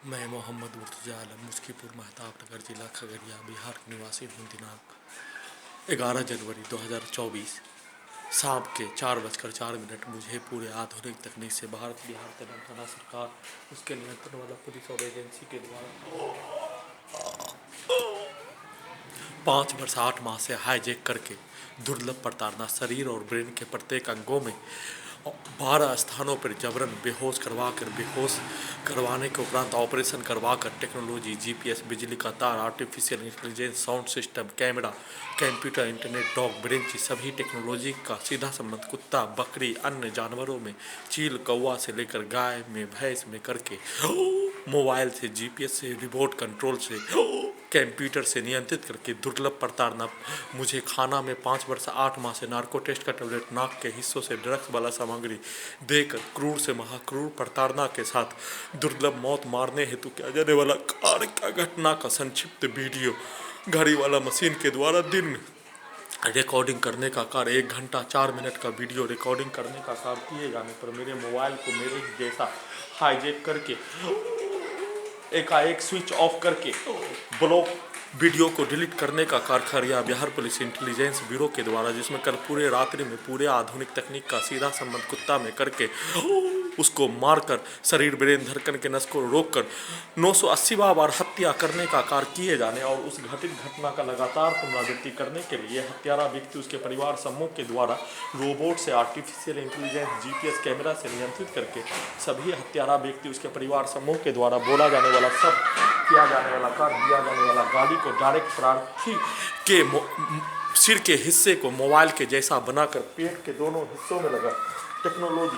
मैं मोहम्मद मुर्तज़ा आलम मुस्कीपुर महताब नगर जिला खगड़िया बिहार का निवासी हूँ। दिनांक 11 जनवरी 2024 शाम के 4:04 मुझे पूरे आधुनिक तकनीक से बिहार तेलंगाना सरकार उसके नियंत्रण वाला पुलिस और एजेंसी के द्वारा 5 वर्ष 8 माह से हाईजैक करके दुर्लभ प्रताड़ना शरीर और ब्रेन के प्रत्येक अंगों में 12 स्थानों पर जबरन बेहोश करवाने के उपरांत ऑपरेशन करवाकर टेक्नोलॉजी, जीपीएस, बिजली का तार, artificial intelligence, sound system, camera, computer, internet, dog, brain की सभी टेक्नोलॉजी का सीधा संबंध कुत्ता, बकरी, अन्य जानवरों में, चील, कौवा से लेकर गाय में, भैंस में करके मोबाइल से, जीपीएस से, रिमोट कंट्रोल से, कंप्यूटर से नियंत्रित करके दुर्लभ प्रताड़ना मुझे खाना में 5 वर्ष 8 माह से नार्को टेस्ट का टेबलेट, नाक के हिस्सों से ड्रग्स वाला सामग्री देकर क्रूर से महाक्रूर प्रताड़ना के साथ दुर्लभ मौत मारने हेतु किया जाने वाला कार्य का घटना का संक्षिप्त वीडियो घड़ी वाला मशीन के द्वारा दिन में रिकॉर्डिंग करने का कार्य 1 घंटा 4 मिनट का वीडियो रिकॉर्डिंग करने का कार्य किए जाने पर मेरे मोबाइल को मेरे ही जैसा हाईजैक करके एकाएक स्विच ऑफ करके ब्लॉक वीडियो को डिलीट करने का कार्य Khagaria Bihar police intelligence bureau के द्वारा, जिसमें कल पूरे रात्रि में पूरे आधुनिक तकनीक का सीधा संबंध कुत्ता में करके उसको मारकर शरीर ब्रेन धड़कन के नस को रोककर 980 बार हत्या करने का कार्य किए जाने और उस घटित घटना का लगातार पुनरावृत्ति करने के लिए हत्यारा व्यक्ति उसके परिवार समूह के द्वारा रोबोट से, आर्टिफिशियल इंटेलिजेंस, जीपीएस कैमरा से नियंत्रित करके सभी हत्यारा व्यक्ति उसके परिवार समूह के द्वारा बोला जाने वाला सब किया जाने वाला कार्य दिया जाने वाला गाली को डायरेक्ट प्रार्थी के सिर के हिस्से को मोबाइल के जैसा बनाकर पेट के दोनों हिस्सों में लगा टेक्नोलॉजी,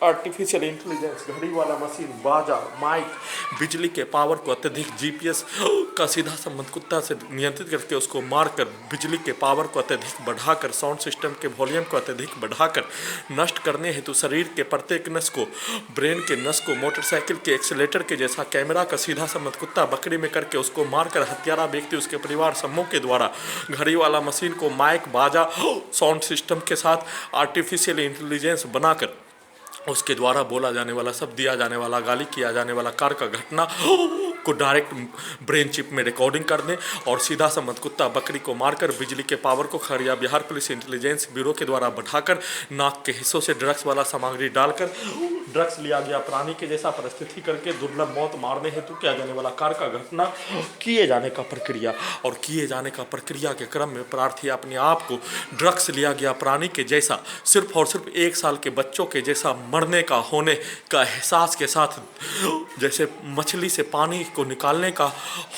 आर्टिफिशियल इंटेलिजेंस, घड़ी वाला मशीन, बाजा, माइक, बिजली के पावर को अत्यधिक जीपीएस का सीधा संबंध कुत्ता से नियंत्रित करके उसको मारकर बिजली के पावर को अत्यधिक बढ़ाकर साउंड सिस्टम के वॉल्यूम को अत्यधिक बढ़ाकर नष्ट करने हेतु शरीर के प्रत्येक नस को, ब्रेन के नस को, मोटरसाइकिल के एक्सीलेटर के जैसा कैमरा का सीधा संबंध कुत्ता बकरी में करके उसको मारकर हत्यारा व्यक्ति उसके परिवार समूह के द्वारा घड़ी वाला मशीन को माइक, बाजा, साउंड सिस्टम के साथ आर्टिफिशियल इंटेलिजेंस बनाकर उसके द्वारा बोला जाने वाला सब दिया जाने वाला गाली किया जाने वाला कार्य का घटना को डायरेक्ट ब्रेन चिप में रिकॉर्डिंग करने और सीधा संबंध कुत्ता बकरी को मारकर बिजली के पावर को Khagaria Bihar police intelligence bureau के द्वारा बढ़ाकर नाक के हिस्सों से ड्रग्स वाला सामग्री डालकर ड्रग्स लिया गया प्राणी के जैसा परिस्थिति करके दुर्लभ मौत मारने हेतु किया जाने वाला कार्य का घटना किए जाने का प्रक्रिया और किए जाने का प्रक्रिया के क्रम में प्रार्थी अपने आप को ड्रग्स लिया गया प्राणी के जैसा सिर्फ और सिर्फ 1 साल के बच्चों के जैसा मरने का होने का एहसास के साथ, जैसे मछली से पानी को निकालने का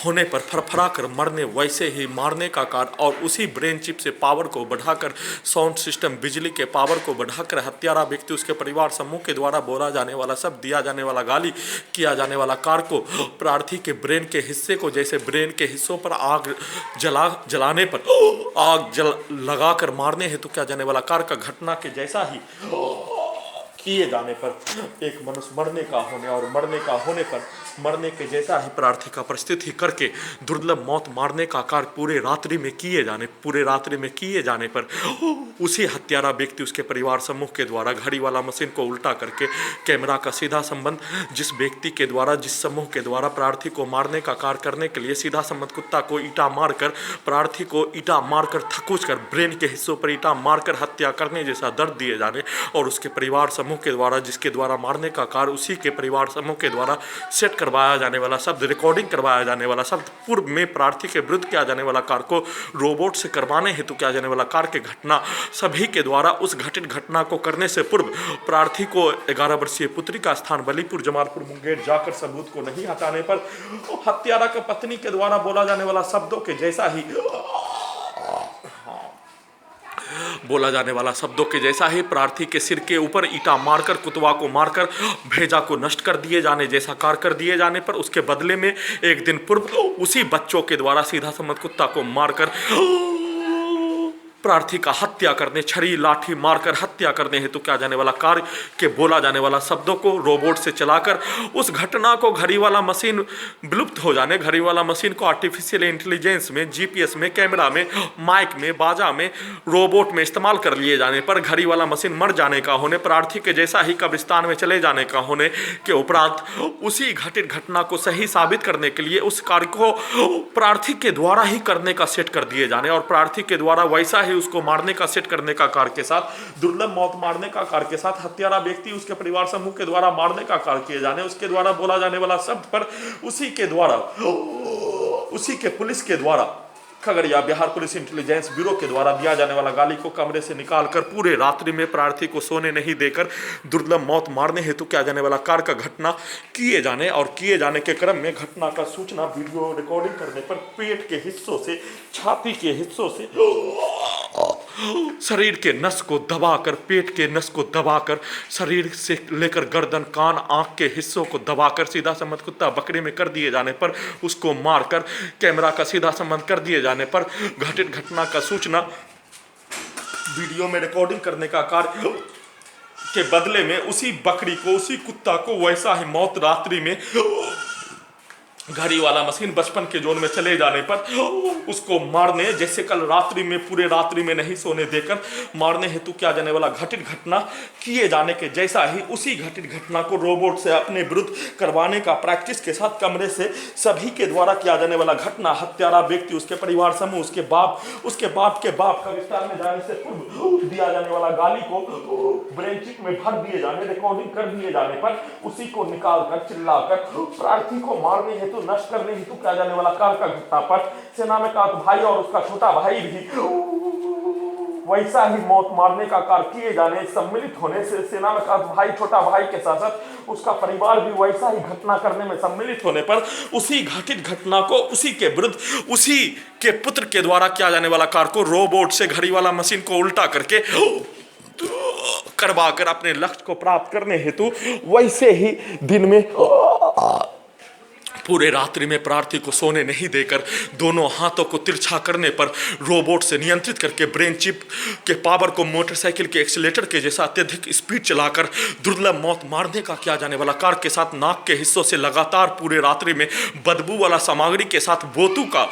होने पर फरफरा कर मरने वैसे ही मारने का कार्य और उसी ब्रेन चिप से पावर को बढ़ाकर साउंड सिस्टम, बिजली के पावर को बढ़ाकर हत्यारा व्यक्ति उसके परिवार समूह के द्वारा बोला जाने वाला सब दिया जाने वाला गाली किया जाने वाला कार्य को प्रार्थी के ब्रेन के हिस्से को जैसे ब्रेन के हिस्सों पर आग जलाने पर आग लगाकर मारने हेतु किया जाने वाला कार्य का घटना के जैसा ही किए जाने पर एक मनुष्य मरने का होने और मरने का होने पर मरने के जैसा ही प्रार्थी का परिस्थिति करके दुर्लभ मौत मारने का कार्य पूरे रात्रि में किए जाने पर उसी हत्यारा व्यक्ति उसके परिवार समूह के द्वारा घड़ी वाला मशीन को उल्टा करके कैमरा का सीधा संबंध जिस व्यक्ति के द्वारा जिस समूह के द्वारा प्रार्थी को मारने का कार्य करने के लिए सीधा संबंध कुत्ता को ईटा मारकर प्रार्थी को ईटा मारकर थकुच कर ब्रेन के हिस्सों पर ईटा मारकर हत्या करने जैसा दर्द दिए जाने और उसके परिवार समूह के द्वारा जिसके द्वारा मारने का कार्य उसी के परिवार समूह के द्वारा सेट करवाया जाने वाला शब्द, रिकॉर्डिंग करवाया जाने वाला शब्द, पूर्व में प्रार्थी के विरुद्ध किया जाने वाला कार्य को रोबोट से करवाने हेतु किया जाने वाला कार्य के घटना सभी के द्वारा उस घटित घटना को करने से पूर्व प्रार्थी को 11 वर्षीय पुत्री का स्थान बलीपुर, जमालपुर, मुंगेर जाकर सबूत को नहीं हटाने पर हत्यारा की पत्नी के द्वारा बोला जाने वाला शब्दों के जैसा ही प्रार्थी के सिर के ऊपर ईटा मारकर कुतवा को मारकर भेजा को नष्ट कर दिए जाने जैसा कार्य कर दिए जाने पर उसके बदले में एक दिन पूर्व उसी बच्चों के द्वारा सीधा संबंध कुत्ता को मारकर प्रार्थी का हत्या करने, छड़ी लाठी मारकर हत्या करने हेतु किया जाने वाला कार्य के बोला जाने वाला शब्दों को रोबोट से चलाकर उस घटना को घड़ी वाला मशीन विलुप्त हो जाने, घड़ी वाला मशीन को आर्टिफिशियल इंटेलिजेंस में, जीपीएस में, कैमरा में, माइक में, बाजा में, रोबोट में इस्तेमाल कर लिए जाने पर, घड़ी वाला मशीन मर जाने का होने, प्रार्थी के जैसा ही कब्रिस्तान में चले जाने का होने के उपरांत उसी घटित घटना को सही साबित करने के लिए उस कार्य को प्रार्थी के द्वारा ही करने का सेट कर दिए जाने और प्रार्थी के द्वारा वैसा ही उसको मारने का सेट करने का कार्य के साथ, दुर्लभ मौत मारने का कार्य के साथ, हत्यारा व्यक्ति उसके परिवार समूह के द्वारा मारने का कार्य किए जाने, उसके द्वारा बोला जाने वाला शब्द पर उसी के द्वारा, उसी के पुलिस के द्वारा, Khagaria Bihar police intelligence bureau के द्वारा दिया जाने वाला गाली को कमरे से निकालकर पूरे रात्रि में प्रार्थी को सोने नहीं देकर दुर्लभ मौत मारने हेतु किया जाने वाला कार्य का घटना किए जाने और किए जाने के क्रम में घटना का सूचना वीडियो रिकॉर्डिंग करने पर पेट के हिस्सों से, छाती के हिस्सों से, शरीर के नस को दबाकर, पेट के नस को दबाकर, शरीर से लेकर गर्दन, कान, आंख के हिस्सों को दबाकर सीधा संबंध कुत्ता बकरी में कर दिए जाने पर, उसको मारकर कैमरा का सीधा संबंध कर दिए जाने पर घटित घटना का सूचना वीडियो में रिकॉर्डिंग करने का कार्य के बदले में उसी बकरी को, उसी कुत्ता को वैसा ही मौत रात्रि में घड़ी वाला मशीन बचपन के जोन में चले जाने पर उसको मारने, जैसे कल रात्रि में पूरे रात्रि में नहीं सोने देकर मारने हेतु किया जाने वाला घटित घटना किए जाने के जैसा ही उसी घटित घटना को रोबोट से अपने विरुद्ध करवाने का प्रैक्टिस के साथ कमरे से सभी के द्वारा किया जाने वाला घटना, हत्यारा व्यक्ति, उसके परिवार समूह, उसके बाप के बाप कब्रिस्तान में जाने से पूर्व दिया जाने वाला गाली को ब्रेन चिप में भर दिए जाने, रिकॉर्डिंग कर दिए जाने पर उसी को निकालकर चिल्लाकर प्रार्थी को मारने हेतु, नष्ट करने हेतु किया जाने वाला कार्य का घटना पर सेना में का भाई और उसका छोटा भाई भी वैसा ही मौत मारने का कार्य किए जाने, सम्मिलित होने से सेना में का भाई, छोटा भाई के साथ साथ उसका परिवार भी वैसा ही घटना करने में सम्मिलित होने पर उसी घटित घटना को उसी के विरुद्ध, उसी के पुत्र के द्वारा किया जाने वाला कार्य को रोबोट से घड़ी वाला मशीन को उल्टा करके करवा कर अपने लक्ष्य को प्राप्त करने हेतु वैसे ही दिन में पूरे रात्रि में प्रार्थी को सोने नहीं देकर दोनों हाथों को तिरछा करने पर रोबोट से नियंत्रित करके ब्रेन चिप के पावर को मोटरसाइकिल के एक्सीलेटर के जैसा अत्यधिक स्पीड चलाकर दुर्लभ मौत मारने का किया जाने वाला कार्य के साथ नाक के हिस्सों से लगातार पूरे रात्रि में बदबू वाला सामग्री के साथ बोतू का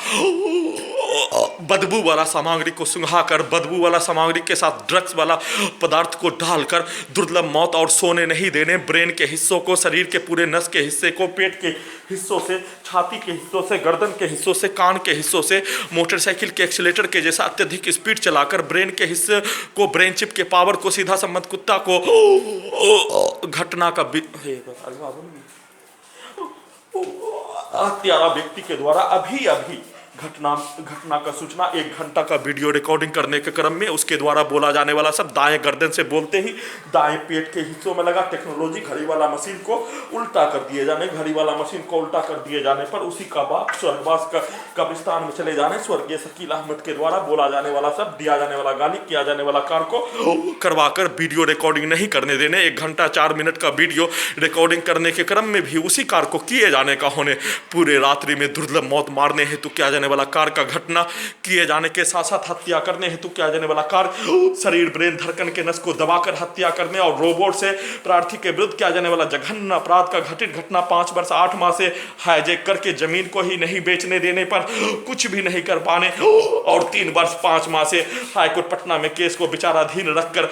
बदबू वाला सामग्री को सुंघाकर, बदबू वाला सामग्री के साथ ड्रग्स वाला पदार्थ को डालकर दुर्लभ मौत और सोने नहीं देने, ब्रेन के हिस्सों को, शरीर के पूरे नस के हिस्से को, पेट के हिस्सों से, छाती के हिस्सों से, गर्दन के हिस्सों से, कान के हिस्सों से मोटरसाइकिल के एक्सीलेटर के जैसा अत्यधिक स्पीड चलाकर ब्रेन के हिस्से को, ब्रेन चिप के पावर को सीधा संबंध कुत्ता को घटना का हत्यारा व्यक्ति के द्वारा अभी घटना का सूचना 1 घंटा का वीडियो रिकॉर्डिंग करने के क्रम में उसके द्वारा बोला जाने वाला सब दाएं गर्दन से बोलते ही दाएं पेट के हिस्सों में लगा टेक्नोलॉजी घड़ी वाला मशीन को उल्टा कर दिए जाने, घड़ी वाला मशीन को उल्टा कर दिए जाने पर उसी का बाप स्वर्गवास का कब्रिस्तान में चले जाने, स्वर्गीय शकील अहमद के द्वारा बोला जाने वाला सब, दिया जाने वाला गाली, किया जाने वाला कार्य को करवाकर वीडियो रिकॉर्डिंग नहीं करने देने, 1 घंटा 4 मिनट का वीडियो रिकॉर्डिंग करने के क्रम में भी उसी कार्य को किए जाने का होने पूरे रात्रि में दुर्लभ मौत मारने हेतु किया जाने वाला कार्य का घटना किए जाने के साथ साथ हत्या करने हेतु किया जाने वाला कार्य, शरीर, ब्रेन, धड़कन के नस को दबाकर हत्या करने और रोबोट से प्रार्थी के विरुद्ध किया जाने वाला जघन्य अपराध का घटित घटना 5 वर्ष 8 माह से हाईजैक करके जमीन को ही नहीं बेचने देने पर कुछ भी नहीं कर पाने और 3 वर्ष 5 माह से हाईकोर्ट पटना में केस को विचाराधीन रखकर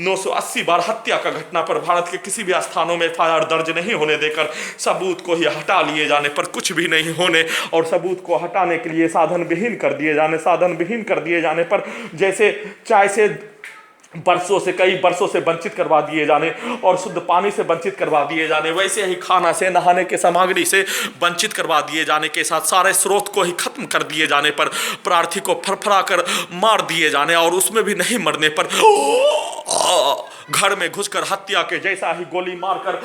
980 बार हत्या का घटना पर भारत के किसी भी स्थानों में एफआईआर दर्ज नहीं होने देकर सबूत को ही हटा लिए जाने पर कुछ भी नहीं होने और सबूत को हटाने के लिए साधन विहीन कर दिए जाने पर जैसे चाय से कई वर्षों से वंचित करवा दिए जाने और शुद्ध पानी से वंचित करवा दिए जाने, वैसे ही खाना से, नहाने के सामग्री से वंचित करवा दिए जाने के साथ सारे स्रोत को ही खत्म कर दिए जाने पर प्रार्थी को फरफरा कर मार दिए जाने और उसमें भी नहीं मरने पर घर में घुसकर हत्या के जैसा ही गोली मारकर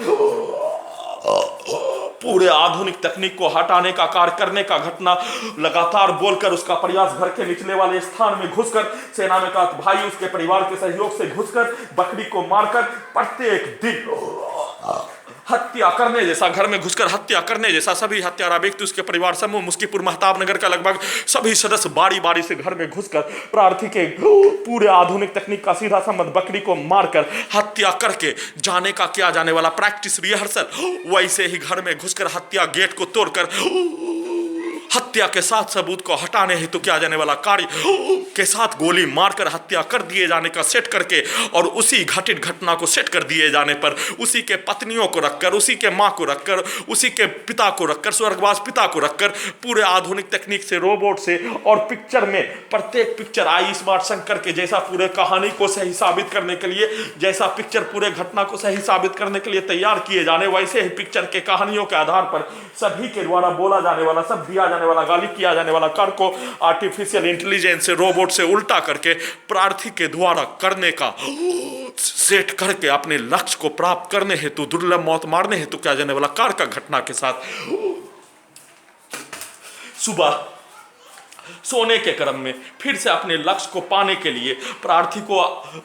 पूरे आधुनिक तकनीक को हटाने का कार्य करने का घटना लगातार बोलकर उसका प्रयास घर के निचले वाले स्थान में घुसकर सेना में का भाई उसके परिवार के सहयोग से घुसकर बकरी को मारकर प्रत्येक दिन हत्या करने जैसा, घर में घुसकर हत्या करने जैसा सभी हत्यारा व्यक्ति, उसके परिवार समूह, मुस्कीपुर महताब नगर का लगभग सभी सदस्य बारी बारी से घर में घुसकर प्रार्थी के पूरे आधुनिक तकनीक का सीधा संबंध बकरी को मारकर हत्या करके जाने का किया जाने वाला प्रैक्टिस रिहर्सल, वैसे ही घर में घुसकर हत्या गेट को तोड़कर हत्या के साथ सबूत को हटाने हेतु किया जाने वाला कार्य के साथ गोली मारकर हत्या कर दिए जाने का सेट करके, और उसी घटित घटना को सेट कर दिए जाने पर उसी के पत्नियों को रखकर, उसी के मां को रखकर, उसी के पिता को रखकर, स्वर्गवास पिता को रखकर पूरे आधुनिक तकनीक से, रोबोट से, और पिक्चर में प्रत्येक पिक्चर आई स्मार्ट शंकर के जैसा पूरे कहानी को सही साबित करने के लिए, जैसा पिक्चर पूरे घटना को सही साबित करने के लिए तैयार किए जाने, वैसे ही पिक्चर के कहानियों के आधार पर सभी के द्वारा बोला जाने वाला, सब दिया जाने वाला, गाली किया जाने वाला कार्य को आर्टिफिशियल इंटेलिजेंस से, रोबोट से उल्टा करके प्रार्थी के द्वारा करने का सेट करके अपने लक्ष्य को प्राप्त करने हेतु, दुर्लभ मौत मारने हेतु किया जाने वाला कार्य का घटना के साथ सुबह सोने के क्रम में फिर से अपने लक्ष्य को पाने के लिए, प्रार्थी को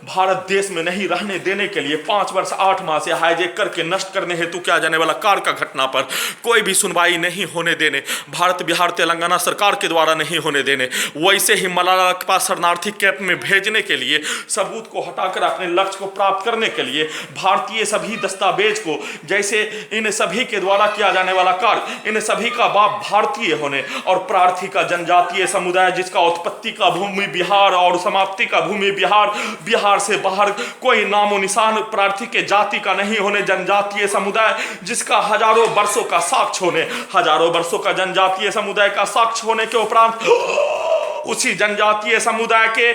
भारत देश में नहीं रहने देने के लिए 5 वर्ष 8 माह से हाईजैक करके नष्ट करने हेतु किया जाने वाला कार्य का घटना पर कोई भी सुनवाई नहीं होने देने, भारत बिहार तेलंगाना सरकार के द्वारा नहीं होने देने, वैसे ही मलाला के पास शरणार्थी कैंप में भेजने के लिए, सबूत को हटाकर अपने लक्ष्य को प्राप्त करने के लिए भारतीय सभी दस्तावेज को, जैसे इन सभी के द्वारा किया जाने वाला कार्य, इन सभी का बाप भारतीय होने और प्रार्थी का जनजातीय समुदाय जिसका उत्पत्ति का भूमि बिहार और समाप्ति का भूमि बिहार, बिहार से बाहर कोई नामो निशान प्रार्थी के जाति का नहीं होने, जनजातीय समुदाय जिसका हजारों वर्षों का साक्ष्य होने, हजारों वर्षों का जनजातीय समुदाय का साक्ष्य होने के उपरांत उसी जनजातीय समुदाय के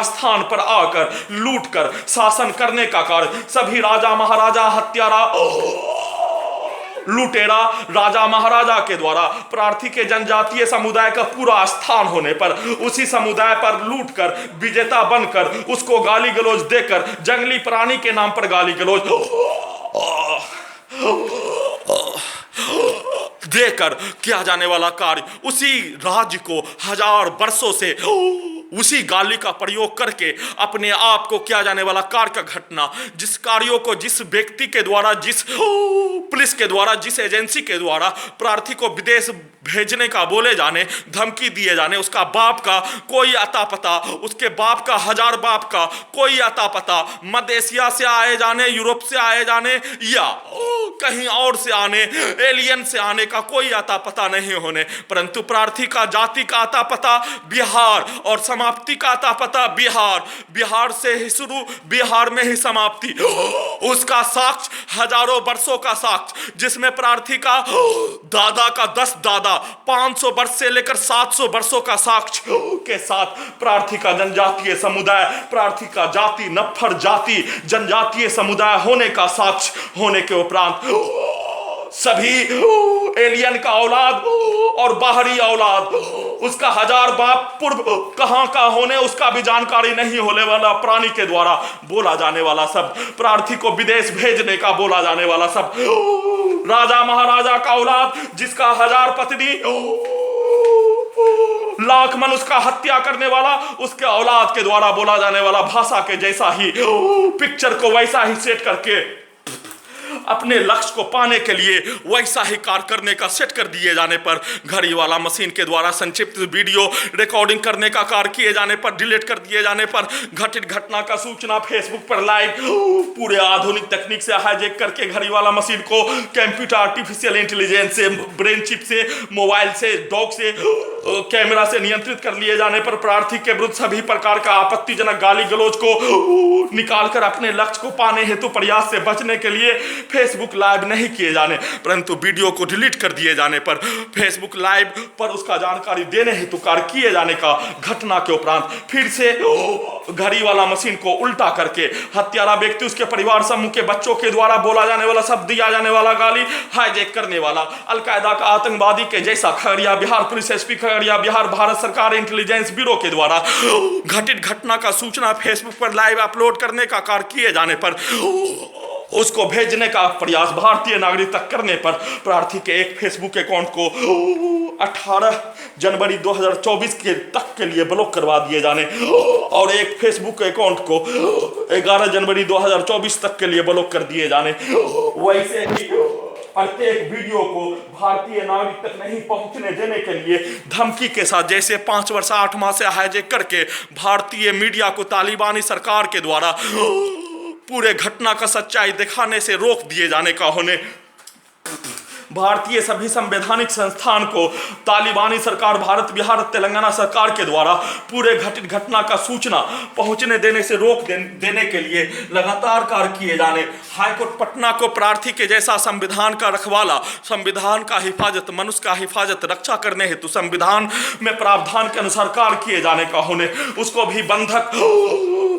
स्थान पर आकर लूटकर शासन करने का कार्य सभी राजा महाराजा, हत्यारा, लुटेरा राजा महाराजा के द्वारा प्रार्थी के जनजातीय समुदाय का पूरा स्थान होने पर उसी समुदाय पर लूटकर, विजेता बनकर, उसको गाली गलौज देकर, जंगली प्राणी के नाम पर गाली गलौज देकर किया जाने वाला कार्य, उसी राज्य को हजार वर्षों से उसी गाली का प्रयोग करके अपने आप को किया जाने वाला कार्य का घटना, जिस कार्यों को जिस व्यक्ति के द्वारा, जिस पुलिस के द्वारा, जिस एजेंसी के द्वारा प्रार्थी को विदेश भेजने का बोले जाने, धमकी दिए जाने, उसका बाप का कोई अता पता, उसके बाप का हजार बाप का कोई अता पता, मध्य एशिया से आए जाने, यूरोप से आए जाने या कहीं और से आने, एलियन से आने का कोई अता पता नहीं होने, परंतु प्रार्थी का जाति का अता पता बिहार और समाप्ति का अता पता बिहार, बिहार से ही शुरू, बिहार में ही समाप्ति, उसका साक्ष्य हजारों वर्षों का साक्ष्य, जिसमें प्रार्थी का दादा का 10 दादा 500 वर्ष से लेकर 700 वर्षों का साक्ष्य के साथ प्रार्थी का जनजातीय समुदाय, प्रार्थी का जाति नफर जाति जनजातीय समुदाय होने का साक्ष्य होने के उपरांत सभी एलियन का औलाद और बाहरी औलाद, उसका हजार बाप पूर्व कहां का होने उसका भी जानकारी नहीं होने वाला प्राणी के द्वारा बोला जाने वाला सब, प्रार्थी को विदेश भेजने का बोला जाने वाला सब, राजा महाराजा का औलाद जिसका हजार पत्नी लाख मन उसका हत्या करने वाला, उसके औलाद के द्वारा बोला जाने वाला भाषा के जैसा ही पिक्चर को वैसा ही सेट करके अपने लक्ष्य को पाने के लिए वैसा ही कार्य करने का सेट कर दिए जाने पर, घड़ी वाला मशीन के द्वारा संक्षिप्त वीडियो रिकॉर्डिंग करने का कार्य किए जाने पर, डिलीट कर दिए जाने पर, घटित घटना का सूचना फेसबुक पर लाइव पूरे आधुनिक तकनीक से हाईजैक करके घड़ी वाला मशीन को कंप्यूटर आर्टिफिशियल इंटेलिजेंस से, ब्रेन चिप से, मोबाइल से, डॉग से, कैमरा से नियंत्रित कर लिए जाने पर प्रार्थी के विरुद्ध सभी प्रकार का आपत्तिजनक गाली गलौज को निकालकर अपने लक्ष्य को पाने हेतु प्रयास से बचने के लिए फेसबुक लाइव नहीं किए जाने, परंतु वीडियो को डिलीट कर दिए जाने पर फेसबुक लाइव पर उसका जानकारी देने हेतु कार्य किए जाने का घटना के उपरांत फिर से घड़ी वाला मशीन को उल्टा करके हत्यारा व्यक्ति, उसके परिवार समूह के बच्चों के द्वारा बोला जाने वाला शब्द, दिया जाने वाला गाली, हाईजैक करने वाला अलकायदा का आतंकवादी के जैसा खगड़िया बिहार पुलिस एसपी खगड़िया बिहार भारत सरकार इंटेलिजेंस ब्यूरो के द्वारा घटित घटना का सूचना फेसबुक पर लाइव अपलोड करने का कार्य किए जाने पर उसको भेजने का प्रयास भारतीय नागरिक तक करने पर प्रार्थी के एक फेसबुक अकाउंट को 18 जनवरी 2024 के तक के लिए ब्लॉक करवा दिए जाने और एक फेसबुक अकाउंट को 11 जनवरी 2024 तक के लिए ब्लॉक कर दिए जाने। वैसे ही प्रत्येक वीडियो को भारतीय नागरिक तक नहीं पहुंचने देने के लिए धमकी के साथ, जैसे 5 वर्ष 8 माह से हाईजैक करके भारतीय मीडिया को तालिबानी सरकार के द्वारा पूरे घटना का सच्चाई दिखाने से रोक दिए जाने का होने, भारतीय सभी संवैधानिक संस्थान को तालिबानी सरकार, भारत, बिहार, तेलंगाना सरकार के द्वारा पूरे घटित घटना का सूचना पहुंचने देने से रोक देने के लिए लगातार कार्य किए जाने। हाईकोर्ट पटना को प्रार्थी के जैसा संविधान का रखवाला, संविधान का हिफाजत, मनुष्य का हिफाजत, रक्षा करने हेतु संविधान में प्रावधान के अनुसार कार्य किए जाने का होने, उसको भी बंधक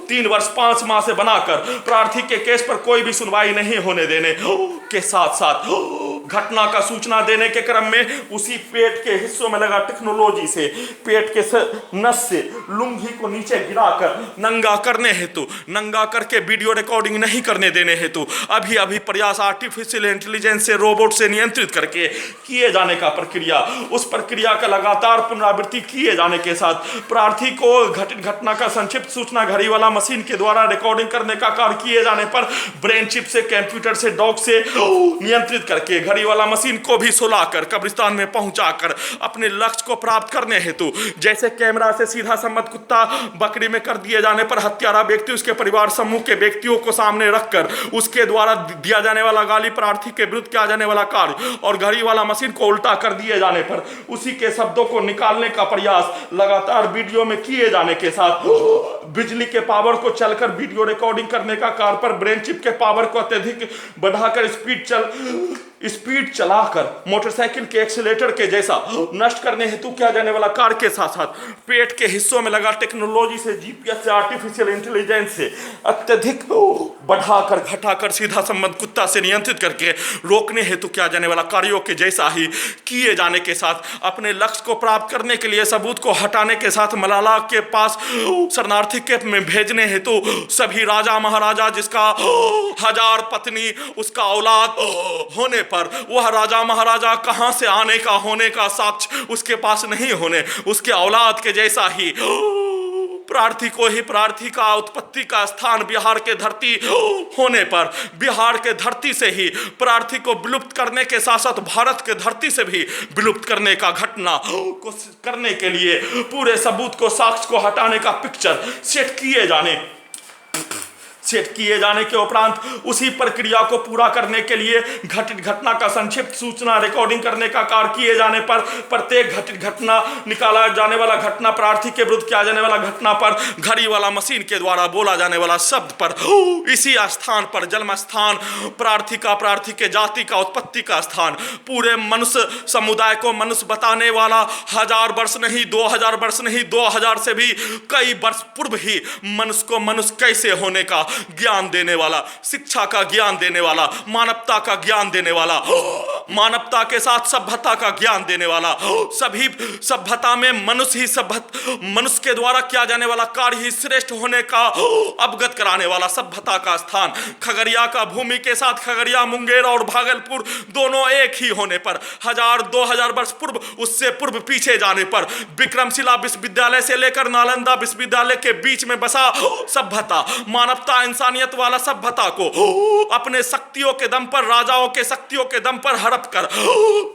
3 वर्ष 5 माह से बनाकर प्रार्थी के केस पर कोई भी सुनवाई नहीं होने देने के साथ साथ घटना का सूचना देने के क्रम में उसी पेट के हिस्सों में लगा टेक्नोलॉजी से पेट के नस से लुंगी को नीचे गिराकर नंगा करने हेतु, नंगा करके वीडियो रिकॉर्डिंग नहीं करने देने हेतु अभी प्रयास आर्टिफिशियल इंटेलिजेंस से, रोबोट से नियंत्रित करके किए जाने का प्रक्रिया, उस प्रक्रिया का लगातार पुनरावृत्ति किए जाने के साथ प्रार्थी को घटित घटना का संक्षिप्त सूचना घड़ी वाला मशीन के द्वारा रिकॉर्डिंग करने का कार्य किए जाने पर ब्रेन चिप से, कंप्यूटर से, डॉग से नियंत्रित करके घड़ी वाला मशीन को भी सुलाकर कब्रिस्तान में पहुंचाकर अपने लक्ष्य को प्राप्त करने हेतु, जैसे कैमरा से सीधा संबंध कुत्ता बकरी में कर दिए जाने पर हत्यारा व्यक्ति उसके परिवार समूह के व्यक्तियों को सामने रखकर उसके द्वारा दिया जाने वाला गाली, प्रार्थी के विरुद्ध किया जाने वाला कार्य और घड़ी वाला मशीन को उल्टा कर दिए जाने पर उसी के शब्दों को निकालने का प्रयास लगातार वीडियो में किए जाने के साथ बिजली के पावर को चलकर वीडियो रिकॉर्डिंग करने का कार्य पर ब्रेन चिप के पावर को अत्यधिक बढ़ाकर स्पीड चलाकर मोटरसाइकिल के एक्सीलेटर के जैसा नष्ट करने हेतु किया जाने वाला कार्य के साथ साथ पेट के हिस्सों में लगा टेक्नोलॉजी से, जीपीएस से, आर्टिफिशियल इंटेलिजेंस से अत्यधिक बढ़ाकर घटाकर सीधा संबंध कुत्ता से नियंत्रित करके रोकने हेतु किया जाने वाला कार्यों के जैसा ही किए जाने के साथ अपने लक्ष्य को प्राप्त करने के लिए सबूत को हटाने के साथ मलाला के पास शरणार्थी कैंप में भेजने हेतु सभी राजा महाराजा जिसका 1000 पत्नी उसका औलाद होने पर वह राजा महाराजा कहां से आने का होने का साक्ष्य उसके पास नहीं होने, उसके औलाद के जैसा ही प्रार्थी को ही प्रार्थी का उत्पत्ति का स्थान बिहार के धरती होने पर बिहार के धरती से ही प्रार्थी को विलुप्त करने के साथ साथ भारत के धरती से भी विलुप्त करने का घटना को करने के लिए पूरे सबूत को, साक्ष्य को हटाने का पिक्चर सेट किए जाने के उपरांत उसी प्रक्रिया को पूरा करने के लिए घटित घटना का संक्षिप्त सूचना रिकॉर्डिंग करने का कार्य किए जाने पर प्रत्येक घटित घटना, निकाला जाने वाला घटना, प्रार्थी के विरुद्ध किया जाने वाला घटना पर घड़ी वाला मशीन के द्वारा बोला जाने वाला शब्द पर इसी स्थान पर जन्म स्थान प्रार्थी के जाति का, उत्पत्ति का स्थान, पूरे मनुष्य समुदाय को मनुष्य बताने वाला 1000 वर्ष नहीं, 2000 वर्ष नहीं, 2000 से भी कई वर्ष पूर्व ही मनुष्य को मनुष्य कैसे होने का ज्ञान देने वाला, शिक्षा का ज्ञान देने वाला, मानवता का ज्ञान देने वाला, मानवता के साथ सभ्यता का ज्ञान देने वाला, सभी सभ्यता में मनुष्य के द्वारा किया जाने वाला कार्य ही श्रेष्ठ होने का अवगत कराने वाला सभ्यता का स्थान, खगड़िया का भूमि के साथ खगड़िया, मुंगेर और भागलपुर दोनों एक ही होने पर 1000-2000 वर्ष पूर्व, उससे पूर्व पीछे जाने पर विक्रमशिला विश्वविद्यालय से लेकर नालंदा विश्वविद्यालय के बीच में बसा सभ्यता, मानवता, इंसानियत वाला सभ्यता को अपने शक्तियों के दम पर, राजाओं के शक्तियों के दम पर हड़प कर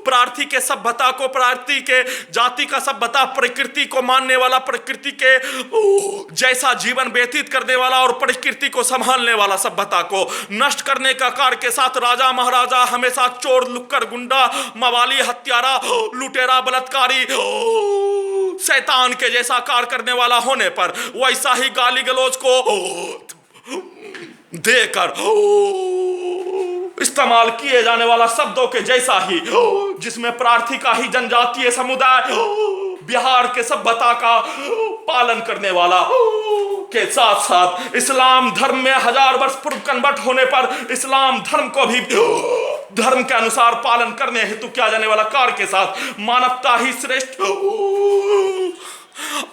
प्रार्थी के सभ्यता को, प्रार्थी के जाति का सभ्यता, प्रकृति को मानने वाला, प्रकृति के जैसा जीवन व्यतीत करने वाला और प्रकृति को संभालने वाला सभ्यता को नष्ट करने का कार्य के साथ राजा महाराजा हमेशा चोर, लुक्कर, गुंडा, मवाली, हत्यारा, लुटेरा, बलात्कारी, शैतान के जैसा कार्य करने वाला होने पर वैसा ही गाली गलौज को देकर इस्तेमाल किए जाने वाला शब्दों के जैसा ही जिसमें प्रार्थी का ही जनजातीय समुदाय बिहार के सभ्यता का पालन करने वाला के साथ साथ इस्लाम धर्म में 1000 वर्ष पूर्व कन्वर्ट होने पर इस्लाम धर्म को भी धर्म के अनुसार पालन करने हेतु किया जाने वाला कार्य के साथ मानवता ही श्रेष्ठ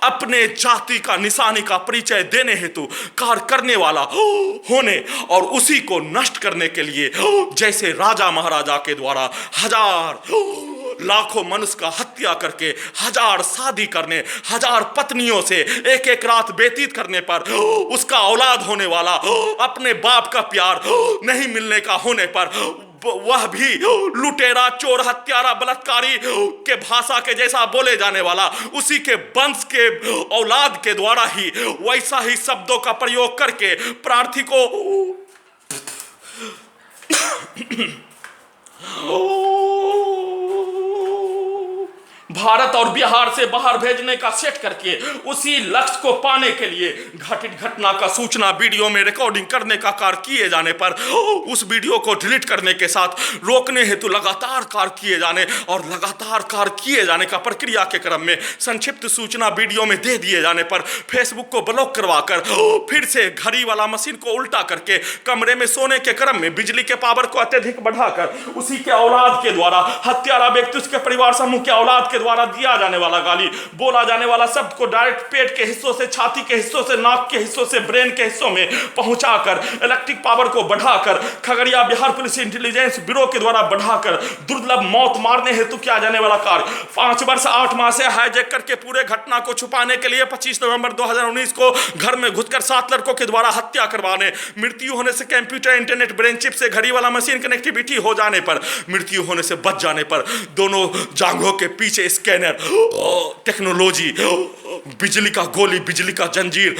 अपने जाति का, निशानी का परिचय देने हेतु कार्य करने वाला होने और उसी को नष्ट करने के लिए जैसे राजा महाराजा के द्वारा 1000 लाखों मनुष्य का हत्या करके, हजार शादी करने, हजार पत्नियों से एक एक रात व्यतीत करने पर, उसका औलाद होने वाला, अपने बाप का प्यार नहीं मिलने का होने पर, वह भी लुटेरा, चोर, हत्यारा, बलात्कारी के भाषा के जैसा बोले जाने वाला, उसी के वंश के औलाद के द्वारा ही वैसा ही शब्दों का प्रयोग करके प्रार्थी को भारत और बिहार से बाहर भेजने का सेट करके उसी लक्ष्य को पाने के लिए घटित घटना का सूचना वीडियो में रिकॉर्डिंग करने का कार्य किए जाने पर, उस वीडियो को डिलीट करने के साथ रोकने हेतु लगातार कार्य किए जाने और लगातार कार्य किए जाने का प्रक्रिया के क्रम में संक्षिप्त सूचना वीडियो में दे दिए जाने पर फेसबुक को ब्लॉक करवाकर फिर से घड़ी वाला मशीन को उल्टा करके कमरे में सोने के क्रम में बिजली के पावर को अत्यधिक बढ़ाकर उसी के औलाद के द्वारा, हत्यारा व्यक्ति उसके परिवार समूह के औलाद के द्वारा दिया जाने वाला गाली, बोला जाने वाला शब्द को डायरेक्ट पेट के हिस्सों से, छाती के हिस्सों से, नाक के हिस्सों से, ब्रेन के हिस्सों में पहुंचाकर इलेक्ट्रिक पावर को बढ़ाकर Khagaria Bihar police intelligence bureau के द्वारा बढ़ाकर दुर्लभ मौत मारने हेतु किया जाने वाला कार्य 5 वर्ष 8 माह से हाईजैक करके पूरे घटना को छुपाने के लिए 25 नवंबर 2019 को घर में घुसकर 7 लड़कों के द्वारा हत्या करवाने, मृत्यु होने से कंप्यूटर, इंटरनेट, ब्रेन चिप से घड़ी वाला मशीन कनेक्टिविटी हो जाने पर, मृत्यु होने से बच जाने पर, दोनों जांघों के पीछे स्कैनर टेक्नोलॉजी, बिजली का गोली, बिजली का जंजीर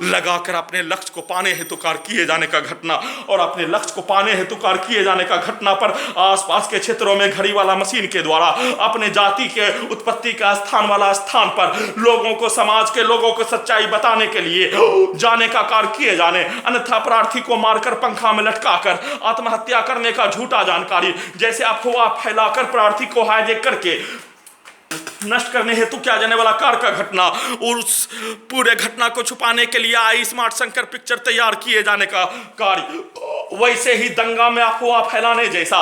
लगाकर अपने लक्ष्य को पाने हेतु कार्य किए जाने का घटना और अपने लक्ष्य को पाने हेतु कार्य किए जाने का घटना पर आसपास के क्षेत्रों में घड़ी वाला मशीन के द्वारा अपने जाति के उत्पत्ति का स्थान वाला स्थान पर लोगों को, समाज के लोगों को सच्चाई बताने के लिए जाने का कार्य किए जाने, अन्यथा प्रार्थी को मारकर पंखा में लटकाकर आत्महत्या करने का झूठा जानकारी जैसे अफवाह फैलाकर प्रार्थी को हाईजैक करके नष्ट करने हेतु किया जाने वाला कार्य का घटना और उस पूरे घटना को छुपाने के लिए आई स्मार्ट शंकर पिक्चर तैयार किए जाने का कार्य, वैसे ही दंगा में अफवाह फैलाने जैसा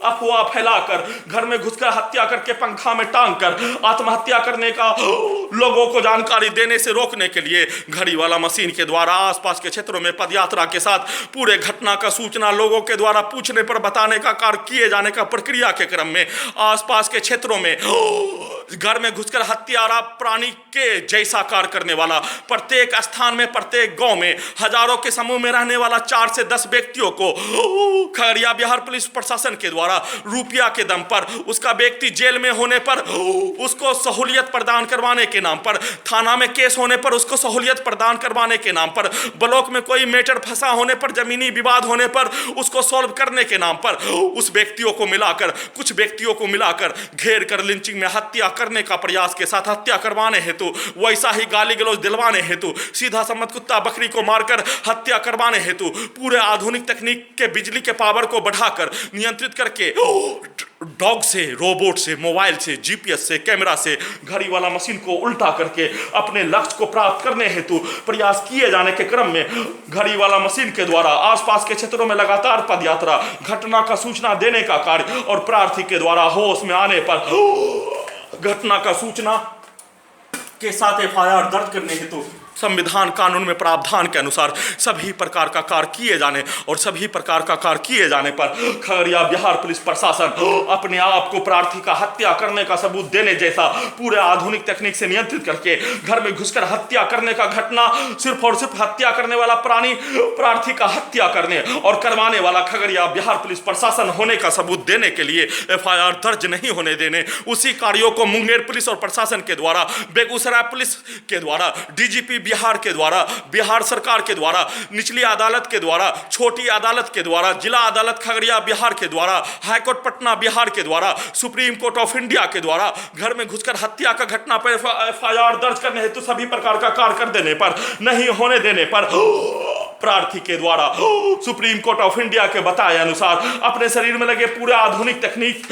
अफवाह फैलाकर घर में घुसकर हत्या करके पंखा में टांग कर आत्महत्या करने का लोगों को जानकारी देने से रोकने के लिए घड़ी वाला मशीन के द्वारा आसपास के क्षेत्रों में पदयात्रा के साथ पूरे घटना का सूचना लोगों के द्वारा पूछने पर बताने का कार्य किए जाने का प्रक्रिया के क्रम में आसपास के क्षेत्रों में घर में घुसकर हत्यारा प्राणी के जैसा कार्य करने वाला, प्रत्येक स्थान में, प्रत्येक गांव में हजारों के समूह में रहने वाला 4 से 10 व्यक्तियों को खगड़िया बिहार पुलिस प्रशासन के द्वारा रुपया के दम पर, उसका व्यक्ति जेल में होने पर उसको सहूलियत प्रदान करवाने के नाम पर, थाना में केस होने पर उसको सहूलियत प्रदान करवाने के नाम पर, ब्लॉक में कोई मैटर फंसा होने पर, जमीनी विवाद होने पर उसको सॉल्व करने के नाम पर उस व्यक्तियों को मिलाकर, कुछ व्यक्तियों को मिलाकर घेर कर लिंचिंग में हत्या करने का प्रयास के साथ हत्या करवाने हेतु, वैसा ही गाली गलौज दिलवाने हेतु, सीधा सम्मत कुत्ता बकरी को मारकर हत्या करवाने हेतु पूरे आधुनिक तकनीक के बिजली के पावर को बढ़ाकर नियंत्रित करके डॉग से, रोबोट से, मोबाइल से, जीपीएस से, कैमरा से घड़ी वाला मशीन को उल्टा करके अपने लक्ष्य को प्राप्त करने हेतु प्रयास किए जाने के क्रम में घड़ी वाला मशीन के द्वारा आसपास के क्षेत्रों में लगातार पदयात्रा, घटना का सूचना देने का कार्य और प्रार्थी के द्वारा होश में आने पर घटना का सूचना के साथ एफआईआर दर्ज करने हेतु संविधान कानून में प्रावधान के अनुसार सभी प्रकार का कार्य किए जाने और सभी प्रकार का कार्य किए जाने पर खगड़िया बिहार पुलिस प्रशासन अपने आप को प्रार्थी का हत्या करने का सबूत देने जैसा पूरे आधुनिक तकनीक से नियंत्रित करके घर में घुसकर हत्या करने का घटना, सिर्फ और सिर्फ हत्या करने वाला प्राणी प्रार्थी का हत्या करने और करवाने वाला खगड़िया बिहार पुलिस प्रशासन होने का सबूत देने के लिए एफआईआर दर्ज नहीं होने देने, उसी कार्यों को मुंगेर पुलिस और प्रशासन के द्वारा, बेगूसराय पुलिस के द्वारा, डीजीपी बिहार के द्वारा, बिहार सरकार के द्वारा, निचली अदालत के द्वारा, छोटी अदालत के द्वारा, जिला अदालत खगड़िया बिहार के द्वारा, हाईकोर्ट पटना बिहार के द्वारा, सुप्रीम कोर्ट ऑफ इंडिया के द्वारा घर में घुसकर हत्या का घटना पर एफआईआर दर्ज करने हेतु सभी प्रकार का कार्य कर देने पर, नहीं होने देने पर प्रार्थी के द्वारा सुप्रीम कोर्ट ऑफ इंडिया के बताए अनुसार अपने शरीर में लगे पूरे आधुनिक तकनीक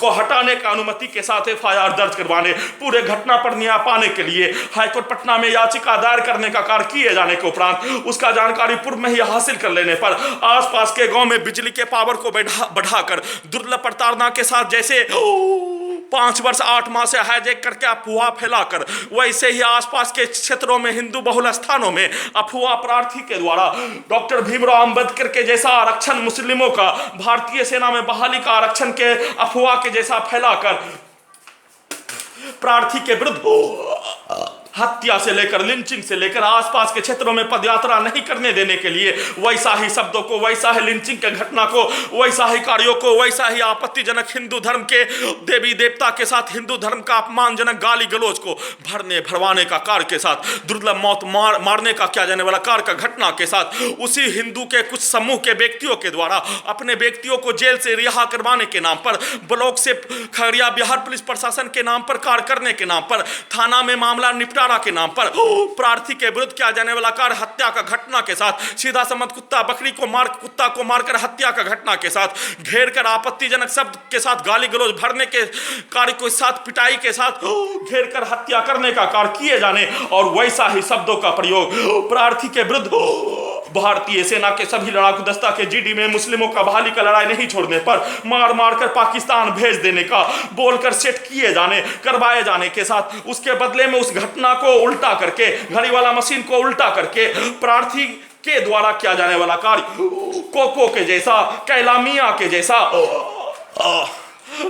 को हटाने का अनुमति के साथ एफआईआर दर्ज करवाने, पूरे घटना पर न्याय पाने के लिए हाईकोर्ट पटना में याचिका दायर करने का कार्य किए जाने के उपरांत उसका जानकारी पूर्व में ही हासिल कर लेने पर आसपास के गांव में बिजली के पावर को बढ़ाकर दुर्लभ प्रताड़ना के साथ जैसे 5 वर्ष 8 माह से हाईजैक करके अफवाह फैलाकर वैसे ही आसपास के क्षेत्रों में हिंदू बहुल स्थानों में अफवाह प्रार्थी के द्वारा डॉक्टर भीमराव अंबेडकर के जैसा आरक्षण, मुस्लिमों का भारतीय सेना में बहाली का आरक्षण के अफवाह के जैसा फैलाकर प्रार्थी के विरुद्ध हत्या से लेकर लिंचिंग से लेकर आसपास के क्षेत्रों में पदयात्रा नहीं करने देने के लिए वैसा ही शब्दों को, वैसा ही लिंचिंग के घटना को, वैसा ही कार्यों को, वैसा ही आपत्तिजनक हिंदू धर्म के देवी देवता के साथ हिंदू धर्म का अपमानजनक गाली गलौज को भरने भरवाने का कार्य के साथ, दुर्लभ मौत मारने का किया जाने वाला कार्य का घटना के साथ उसी हिंदू के कुछ समूह के व्यक्तियों के द्वारा अपने व्यक्तियों को जेल से रिहा करवाने के नाम पर, ब्लॉक से खगड़िया बिहार पुलिस प्रशासन के नाम पर कार्य करने के नाम पर, थाना में मामला निपटारा के नाम पर प्रार्थी के विरुद्ध किया जाने वाला कार्य हत्या का घटना के साथ, सीधा समझ कुत्ता बकरी को कुत्ता को मारकर हत्या का घटना के साथ, घेर कर आपत्तिजनक शब्द के साथ गाली गलौज भरने के कार्य के साथ, पिटाई के साथ घेर कर हत्या करने का कार्य किए जाने और वैसा ही शब्दों का प्रयोग प्रार्थी के विरुद्ध भारतीय सेना के सभी लड़ाकू दस्ता के जीडी में मुस्लिमों का बहाली का लड़ाई नहीं छोड़ने पर मार मार कर पाकिस्तान भेज देने का बोलकर सेट किए जाने, करवाए जाने के साथ उसके बदले में उस घटना को उल्टा करके, घड़ी वाला मशीन को उल्टा करके प्रार्थी के द्वारा किया जाने वाला कार्य कोको के जैसा, कैला मियां के जैसा,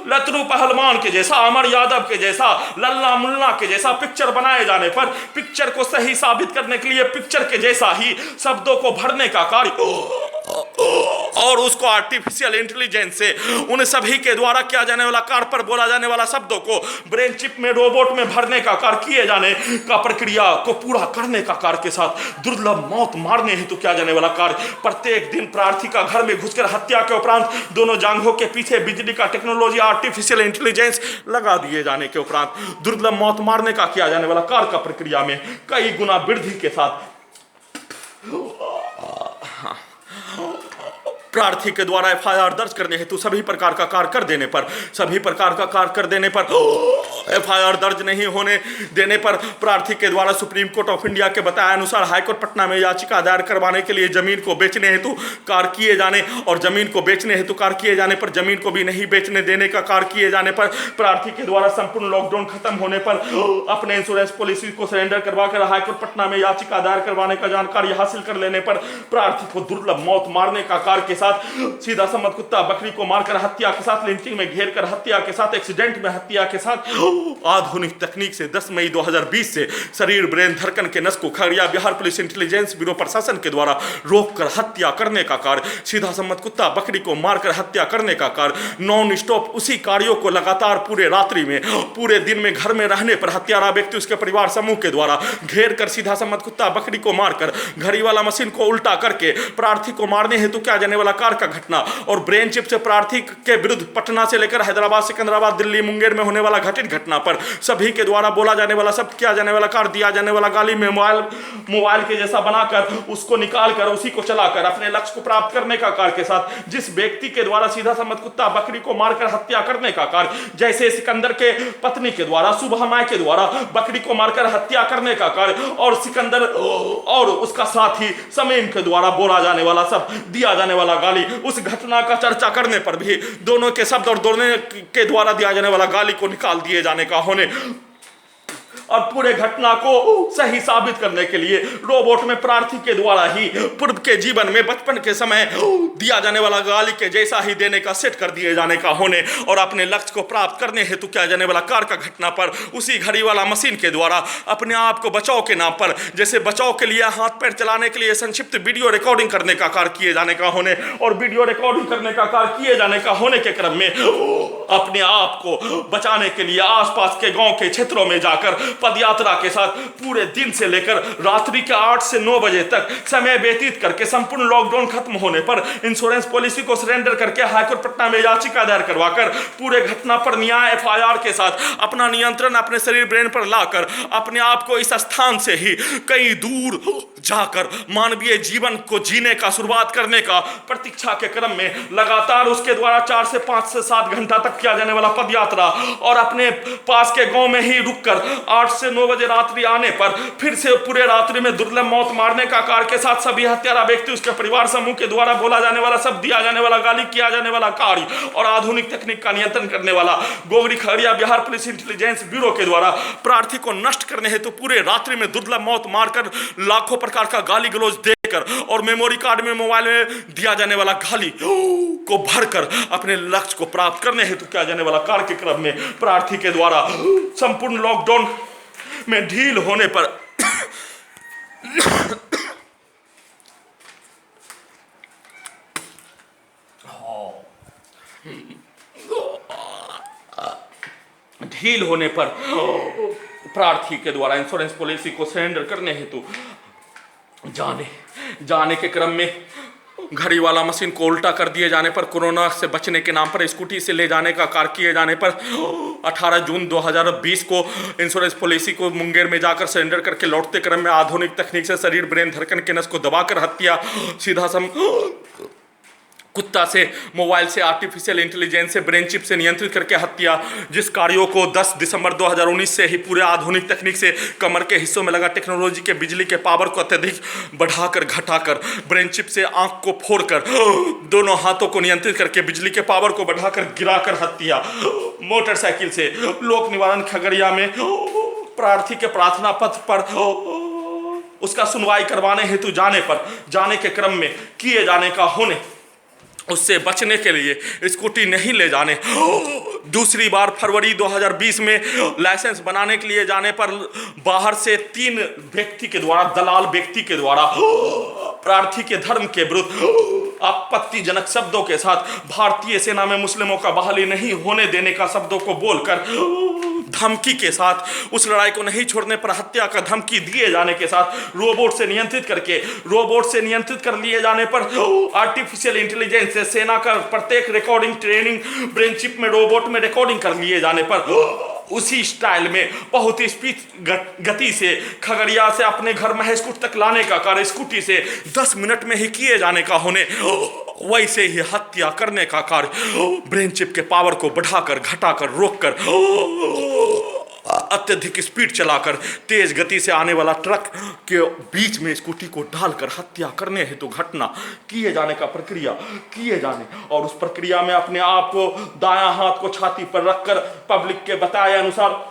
लतरू पहलवान के जैसा, अमर यादव के जैसा, लल्ला मुल्ला के जैसा पिक्चर बनाए जाने पर पिक्चर को सही साबित करने के लिए पिक्चर के जैसा ही शब्दों को भरने का कार्य और उसको आर्टिफिशियल इंटेलिजेंस से उन सभी के द्वारा किया जाने वाला कार्य पर बोला जाने वाला शब्दों को ब्रेन चिप में, रोबोट में भरने का कार्य किए जाने का प्रक्रिया को पूरा करने का कार्य के साथ दुर्लभ मौत मारने हेतु किया जाने वाला कार्य, प्रत्येक दिन प्रार्थी का घर में घुसकर हत्या के उपरांत दोनों जांघों के पीछे बिजली का टेक्नोलॉजी, आर्टिफिशियल इंटेलिजेंस लगा दिए जाने के उपरांत दुर्लभ मौत मारने का किया जाने वाला कार्य का प्रक्रिया में कई गुना वृद्धि के साथ प्रार्थी के द्वारा एफआईआर दर्ज करने हेतु सभी प्रकार का कार्य कर देने पर, सभी प्रकार का कार्य कर देने पर एफआईआर दर्ज नहीं होने देने पर प्रार्थी के द्वारा सुप्रीम कोर्ट ऑफ इंडिया के बताए अनुसार हाईकोर्ट पटना में याचिका दायर करवाने के लिए जमीन को बेचने हेतु कार्य किए जाने और जमीन को बेचने हेतु कार्य किए जाने पर जमीन को भी नहीं बेचने देने का कार्य किए जाने पर प्रार्थी के द्वारा संपूर्ण लॉकडाउन खत्म होने पर अपने इंश्योरेंस पॉलिसी को सरेंडर करवाकर हाईकोर्ट पटना में याचिका दायर करवाने का जानकारी हासिल कर लेने पर प्रार्थी को दुर्लभ मौत मारने का कार्य के साथ, सीधा समझ कुत्ता बकरी को मारकर हत्या के साथ, लिंचिंग में घेर कर हत्या के साथ, एक्सीडेंट में हत्या के साथ, आधुनिक तकनीक से 10 मई 2020 से शरीर ब्रेन धड़कन के नस को Khagaria Bihar police intelligence bureau प्रशासन के द्वारा रोककर हत्या करने का कार्य, सीधा समझ कुत्ता बकरी को मारकर हत्या करने का कार्य, नॉन स्टॉप उसी कार्यों को लगातार पूरे रात्रि में, पूरे दिन में घर में रहने पर हत्यारा व्यक्ति उसके परिवार समूह के द्वारा घेर कर सीधा समझ कुत्ता बकरी को मारकर घड़ी वाला मशीन को उल्टा करके प्रार्थी को मारने हेतु किया जाने वाला कार्य का घटना और ब्रेन चिप से प्रार्थी के विरुद्ध पटना से लेकर हैदराबाद, सिकंदराबाद, दिल्ली, मुंगेर में होने वाला घटित घटना पर सभी के द्वारा बोला जाने वाला शब्द, किया जाने वाला कार्य, दिया जाने वाला गाली में मोबाइल के जैसा बनाकर उसको निकालकर उसी को चलाकर अपने लक्ष्य को प्राप्त करने का कार्य के साथ जिस व्यक्ति के द्वारा सीधा समझ कुत्ता बकरी को मारकर हत्या करने का कार्य, जैसे सिकंदर के पत्नी के द्वारा, सुबह माई के द्वारा बकरी को मारकर हत्या करने का कार्य और सिकंदर और उसका साथी समीम के द्वारा बोला जाने वाला शब्द, दिया जाने वाला गाली, उस घटना का चर्चा करने पर भी दोनों के शब्द और दोनों के द्वारा दिया जाने वाला गाली को निकाल दिए जाने का होने और पूरे घटना को सही साबित करने के लिए रोबोट में प्रार्थी के द्वारा ही पूर्व के जीवन में बचपन के समय दिया जाने वाला गाली के जैसा ही देने का सेट कर दिए जाने का होने और अपने लक्ष्य को प्राप्त करने हेतु किया जाने वाला कार्य का घटना पर उसी घड़ी वाला मशीन के द्वारा अपने आप को बचाव के नाम पर, जैसे बचाव के लिए हाथ पैर चलाने के लिए संक्षिप्त वीडियो रिकॉर्डिंग करने का कार्य किए जाने का होने और वीडियो रिकॉर्डिंग करने का कार्य किए जाने का होने के क्रम में अपने आप को बचाने के लिए आसपास के गांव के क्षेत्रों में जाकर पदयात्रा के साथ पूरे दिन से लेकर रात्रि के 8 से 9 बजे तक समय व्यतीत करके संपूर्ण लॉकडाउन खत्म होने पर इंश्योरेंस पॉलिसी को सरेंडर करके हाईकोर्ट पटना में याचिका दायर करवाकर पूरे घटना पर न्याय एफआईआर के साथ अपना नियंत्रण अपने शरीर ब्रेन पर लाकर अपने आप को इस स्थान से ही कई दूर जाकर मानवीय जीवन को जीने का शुरुआत करने का प्रतीक्षा के क्रम में लगातार उसके द्वारा 4 से 5 से 7 घंटा तक तक किया जाने वाला पद यात्रा और अपने पास के गांव में ही रुककर 8 से 9 बजे रात्रि आने पर फिर से पूरे रात्रि में दुर्लभ मौत मारने का कार्य के साथ सभी हत्यारा व्यक्ति उसके परिवार समूह के द्वारा बोला जाने वाला सब दिया जाने वाला गाली किया जाने वाला कार्य और आधुनिक तकनीक का नियंत्रण करने वाला Gogri Khagaria Bihar police intelligence bureau के द्वारा प्रार्थी को नष्ट करने हेतु पूरे रात्रि में दुर्लभ मौत मारकर लाखों प्रकार का गाली गलौज देकर और मेमोरी कार्ड में मोबाइल में दिया जाने वाला गाली को भरकर अपने लक्ष्य को प्राप्त करने हेतु किया जाने वाला कार्य के क्रम में प्रार्थी के द्वारा संपूर्ण लॉकडाउन में ढील होने पर प्रार्थी के द्वारा इंश्योरेंस पॉलिसी को सरेंडर करने हेतु जाने के क्रम में घड़ी वाला मशीन को उल्टा कर दिए जाने पर कोरोना से बचने के नाम पर स्कूटी से ले जाने का कार्य किए जाने पर 18 जून 2020 को इंश्योरेंस पॉलिसी को मुंगेर में जाकर सरेंडर करके लौटते क्रम में आधुनिक तकनीक से शरीर ब्रेन धड़कन के नस को दबाकर हत्या सीधा कुत्ता से मोबाइल से आर्टिफिशियल इंटेलिजेंस से ब्रेन चिप से नियंत्रित करके हत्या जिस कार्यों को 10 दिसंबर 2019 से ही पूरे आधुनिक तकनीक से कमर के हिस्सों में लगा टेक्नोलॉजी के बिजली के पावर को अत्यधिक बढ़ाकर घटाकर ब्रेन चिप से आंख को फोड़कर दोनों हाथों को नियंत्रित करके बिजली के पावर को बढ़ाकर गिराकर हत्या मोटरसाइकिल से लोक निवारण खगड़िया में प्रार्थी के प्रार्थना पत्र पर उसका सुनवाई करवाने हेतु जाने के क्रम में किए जाने का होने उससे बचने के लिए स्कूटी नहीं ले जाने दूसरी बार फरवरी 2020 में लाइसेंस बनाने के लिए जाने पर बाहर से 3 व्यक्ति के द्वारा दलाल व्यक्ति के द्वारा प्रार्थी के धर्म के विरुद्ध आपत्तिजनक शब्दों के साथ भारतीय सेना में मुस्लिमों का बहाली नहीं होने देने का शब्दों को बोलकर धमकी के साथ उस लड़ाई को नहीं छोड़ने पर हत्या का धमकी दिए जाने के साथ रोबोट से नियंत्रित कर लिए जाने पर आर्टिफिशियल इंटेलिजेंस से सेना का प्रत्येक रिकॉर्डिंग ट्रेनिंग ब्रेन चिप में रोबोट में रिकॉर्डिंग कर लिए जाने पर उसी स्टाइल में बहुत ही स्पीड गति से खगड़िया से अपने घर महेशकुट तक लाने का कार्य स्कूटी से 10 मिनट में ही किए जाने का होने वैसे ही हत्या करने का कार्य ब्रेन चिप के पावर को बढ़ाकर घटाकर रोककर अत्यधिक स्पीड चलाकर तेज गति से आने वाला ट्रक के बीच में स्कूटी को डालकर हत्या करने हेतु घटना किए जाने का प्रक्रिया किए जाने और उस प्रक्रिया में अपने आप को दायां हाथ को छाती पर रखकर पब्लिक के बताए अनुसार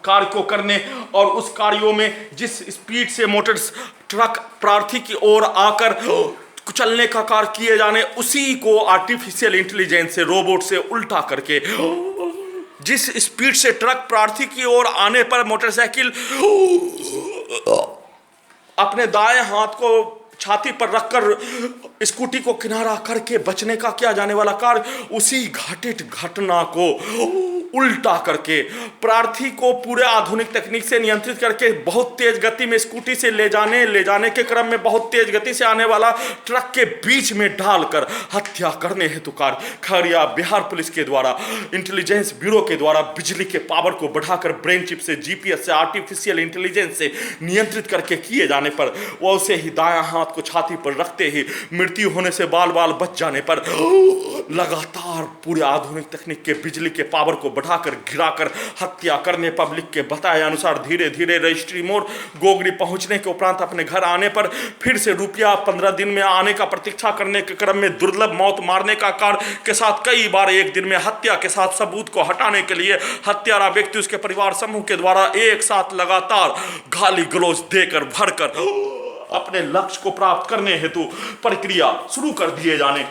कार्य को करने और उस कार्यों में जिस स्पीड से मोटर ट्रक प्रार्थी की ओर आकर कुचलने का कार्य किए जाने उसी को आर्टिफिशियल इंटेलिजेंस से रोबोट से उल्टा करके जिस स्पीड से ट्रक प्रार्थी की ओर आने पर मोटरसाइकिल अपने दाएं हाथ को छाती पर रखकर स्कूटी को किनारा करके बचने का किया जाने वाला कार्य उसी घटित घटना को उल्टा करके प्रार्थी को पूरे आधुनिक तकनीक से नियंत्रित करके बहुत तेज गति में स्कूटी से ले जाने के क्रम में बहुत तेज गति से आने वाला ट्रक के बीच में डालकर हत्या करने हेतु कार्य खगड़िया बिहार पुलिस के द्वारा इंटेलिजेंस ब्यूरो के द्वारा बिजली के पावर को बढ़ाकर ब्रेन चिप से जीपीएस से आर्टिफिशियल इंटेलिजेंस से नियंत्रित करके किए जाने पर वैसे ही दायां हाथ को छाती पर रखते ही मृत्यु होने से बाल बच जाने पर लगातार पूरे आधुनिक तकनीक के बिजली के पावर को बढ़ाकर गिराकर हत्या करने पब्लिक के बताए अनुसार धीरे धीरे रजिस्ट्री मोड़ गोगरी पहुंचने के उपरांत अपने घर आने पर फिर से रुपया 15 दिन में आने का प्रतीक्षा करने के क्रम में दुर्लभ मौत मारने का कार्य के साथ कई बार एक दिन में हत्या के साथ सबूत को हटाने के लिए हत्यारा व्यक्ति उसके परिवार समूह के द्वारा एक साथ लगातार गाली गलौज देकर भरकर अपने लक्ष्य को प्राप्त करने हेतु प्रक्रिया शुरू कर दिए जाने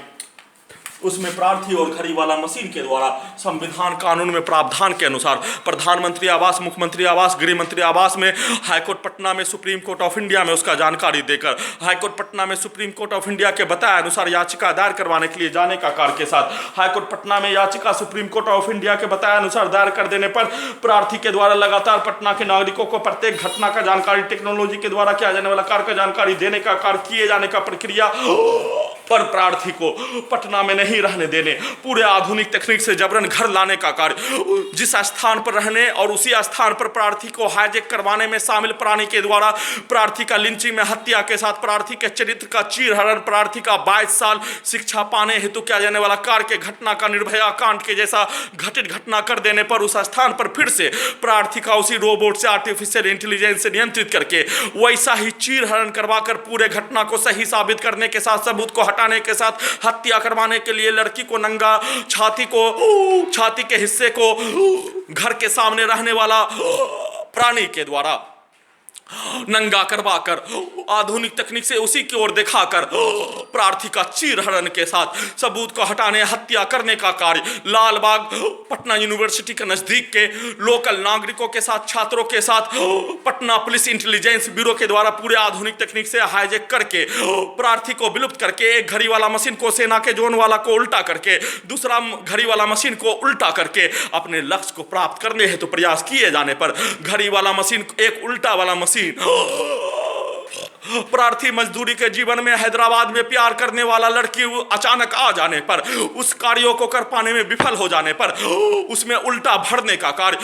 उसमें प्रार्थी और घड़ी वाला मशीन के द्वारा संविधान कानून में प्रावधान के अनुसार प्रधानमंत्री आवास मुख्यमंत्री आवास गृह मंत्री आवास में हाईकोर्ट पटना में सुप्रीम कोर्ट ऑफ इंडिया में उसका जानकारी देकर हाईकोर्ट पटना में सुप्रीम कोर्ट ऑफ इंडिया के बताए अनुसार याचिका दायर करवाने के लिए जाने का कार्य के साथ हाईकोर्ट पटना में याचिका सुप्रीम कोर्ट ऑफ इंडिया के बताए अनुसार दायर कर देने पर प्रार्थी के द्वारा लगातार पटना के नागरिकों को प्रत्येक घटना का जानकारी टेक्नोलॉजी के द्वारा किया जाने वाला कार्य का जानकारी देने का कार्य किए जाने का प्रक्रिया पर प्रार्थी को पटना में नहीं रहने देने, पूरे आधुनिक तकनीक से जबरन घर लाने का कार्य, जिस स्थान पर रहने और उसी स्थान पर प्रार्थी को हाईजैक करवाने में शामिल प्राणी के द्वारा प्रार्थी का लिंचिंग में हत्या के साथ प्रार्थी के चरित्र का चीरहरण, प्रार्थी का 22 साल शिक्षा पाने हेतु किया जाने वाला कार्य के घटना का निर्भया कांड के जैसा घटित घटना कर देने पर उस स्थान पर फिर से प्रार्थी का उसी रोबोट से आर्टिफिशियल इंटेलिजेंस से नियंत्रित करके वैसा ही चीरहरण करवाकर पूरे घटना को सही साबित करने के साथ सबूत को हटाने के साथ हत्या करवाने के लिए लड़की को नंगा छाती के हिस्से को घर के सामने रहने वाला प्राणी के द्वारा नंगा करवाकर आधुनिक तकनीक से उसी की ओर दिखाकर प्रार्थी का चीरहरण के साथ सबूत को हटाने हत्या करने का कार्य लालबाग पटना यूनिवर्सिटी के नजदीक के लोकल नागरिकों के साथ छात्रों के साथ पटना पुलिस इंटेलिजेंस ब्यूरो के द्वारा पूरे आधुनिक तकनीक से हाईजैक करके प्रार्थी को विलुप्त करके एक घड़ी वाला मशीन को सेना के जोन वाला को उल्टा करके दूसरा घड़ी वाला मशीन को उल्टा करके अपने लक्ष्य को प्राप्त करने हेतु प्रयास किए जाने पर घड़ी वाला मशीन एक उल्टा वाला मशीन प्रार्थी मजदूरी के जीवन में हैदराबाद में प्यार करने वाला लड़की अचानक आ जाने पर उस कार्यों को कर पाने में विफल हो जाने पर उसमें उल्टा भरने का कार्य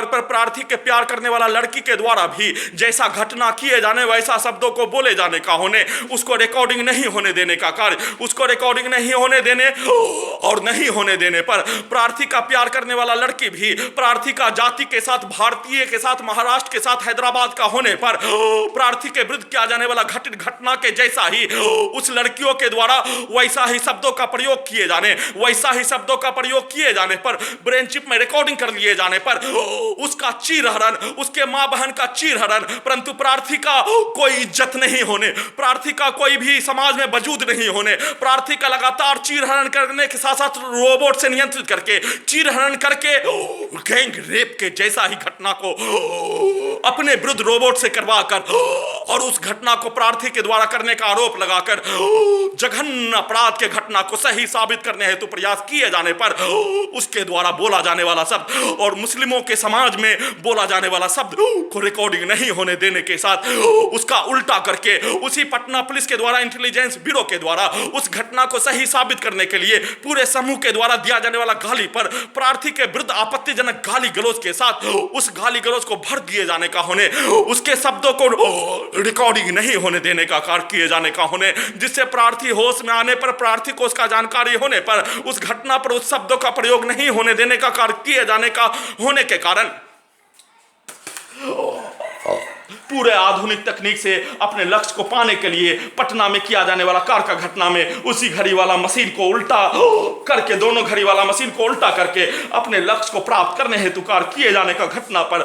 पर प्रार्थी के प्यार करने वाला लड़की के द्वारा भी जैसा घटना किए जाने वैसा शब्दों को बोले जाने का होने, उसको रिकॉर्डिंग नहीं होने देने का कार्य, उसको रिकॉर्डिंग नहीं होने देने और नहीं होने देने पर प्रार्थी का प्यार करने वाला लड़की भी प्रार्थी का जाति के साथ, भारतीय के साथ, महाराष्ट्र के साथ, हैदराबाद का होने पर प्रार्थी के विरुद्ध किया जाने वाला घटित घटना के जैसा ही उस लड़कियों के द्वारा वैसा ही शब्दों का प्रयोग किए जाने पर ब्रेन चिप में रिकॉर्डिंग कर लिए जाने पर उसका चीरहरण, उसके मां बहन का चीरहरण, परंतु प्रार्थी का कोई इज्जत नहीं होने, प्रार्थी का कोई भी समाज में वजूद नहीं होने, प्रार्थी का लगातार चीरहरण करने के साथ साथ रोबोट से नियंत्रित करके चीरहरण करके गैंग रेप के जैसा ही घटना को अपने विरुद्ध रोबोट से करवाकर और उस घटना को प्रार्थी के द्वारा करने का आरोप लगाकर जघन्य अपराध के घटना को सही साबित करने हेतु प्रयास किए जाने पर उसके द्वारा बोला जाने वाला शब्द और मुस्लिमों के समाज में बोला जाने वाला शब्द को रिकॉर्डिंग नहीं होने देने के साथ उसका उल्टा करके उसी पटना पुलिस के द्वारा इंटेलिजेंस ब्यूरो के द्वारा उस घटना को सही साबित करने के लिए पूरे समूह के द्वारा दिया जाने वाला गाली पर प्रार्थी के विरुद्ध आपत्तिजनक गाली गलौज के साथ उस गाली गलौज को भर दिए जाने का होने, उसके शब्दों को रिकॉर्डिंग नहीं होने देने का कार्य किए जाने का होने, जिससे प्रार्थी होश में आने पर प्रार्थी को उसका जानकारी होने पर उस घटना पर उस शब्दों का प्रयोग नहीं होने देने का कार्य किए जाने का होने के कारण पूरे आधुनिक तकनीक से अपने लक्ष्य को पाने के लिए पटना में किया जाने वाला कार का घटना में उसी घड़ी वाला मशीन को उल्टा करके, दोनों घड़ी वाला मशीन को उल्टा करके अपने लक्ष्य को प्राप्त करने हेतु कार्य किए जाने का घटना पर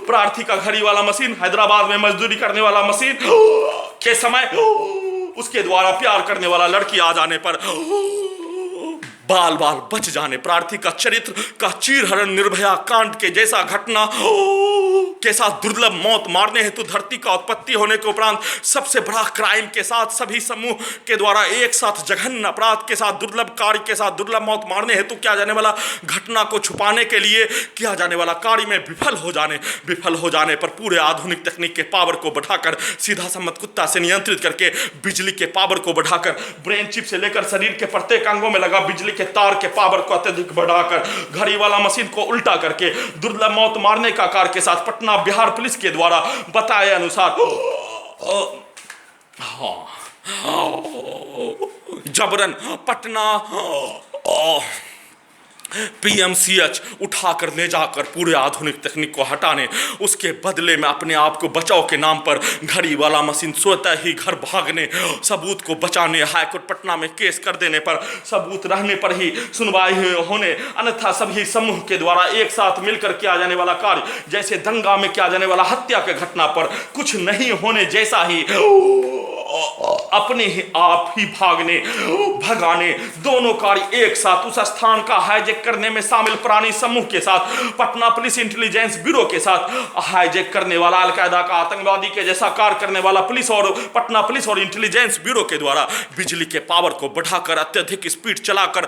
प्रार्थी का घड़ी वाला मशीन हैदराबाद में मजदूरी करने वाला मशीन के समय उसके द्वारा प्यार करने वाला लड़की आ जाने पर बाल बाल बच जाने, प्रार्थी का चरित्र का चीरहरण निर्भया कांड के जैसा घटना के साथ दुर्लभ मौत मारने हेतु धरती का उत्पत्ति होने के उपरांत सबसे बड़ा क्राइम के साथ सभी समूह के द्वारा एक साथ जघन्य अपराध के साथ दुर्लभ कार्य के साथ दुर्लभ मौत मारने हेतु किया जाने वाला घटना को छुपाने के लिए किया जाने वाला कार्य में विफल हो जाने पर पूरे आधुनिक तकनीक के पावर को बढ़ाकर सीधा सम्मत कुत्ता से नियंत्रित करके बिजली के पावर को बढ़ाकर ब्रेन चिप से लेकर शरीर के प्रत्येक अंगों में लगा बिजली के तार के पावर को अत्यधिक बढ़ाकर घड़ी वाला मशीन को उल्टा करके दुर्लभ मौत मारने का कार्य के साथ पटना बिहार पुलिस के द्वारा बताए अनुसार जबरन पटना PMCH उठाकर ले जाकर पूरे आधुनिक तकनीक को हटाने, उसके बदले में अपने आप को बचाव के नाम पर घड़ी वाला मशीन स्वतः ही घर भागने, सबूत को बचाने हाईकोर्ट पटना में केस कर देने पर सबूत रहने पर ही सुनवाई होने, अन्यथा सभी समूह के द्वारा एक साथ मिलकर किया जाने वाला कार्य जैसे दंगा में किया जाने वाला हत्या के घटना पर कुछ नहीं होने जैसा ही अपने ही आप ही भगाने दोनों कार्य एक साथ उस स्थान का हाईजैक करने में शामिल प्राणी समूह के साथ पटना पुलिस इंटेलिजेंस ब्यूरो के साथ हाईजैक करने वाला अलकायदा का आतंकवादी के जैसा कार्य करने वाला पुलिस और पटना पुलिस और इंटेलिजेंस ब्यूरो के द्वारा बिजली के पावर को बढ़ाकर अत्यधिक स्पीड चलाकर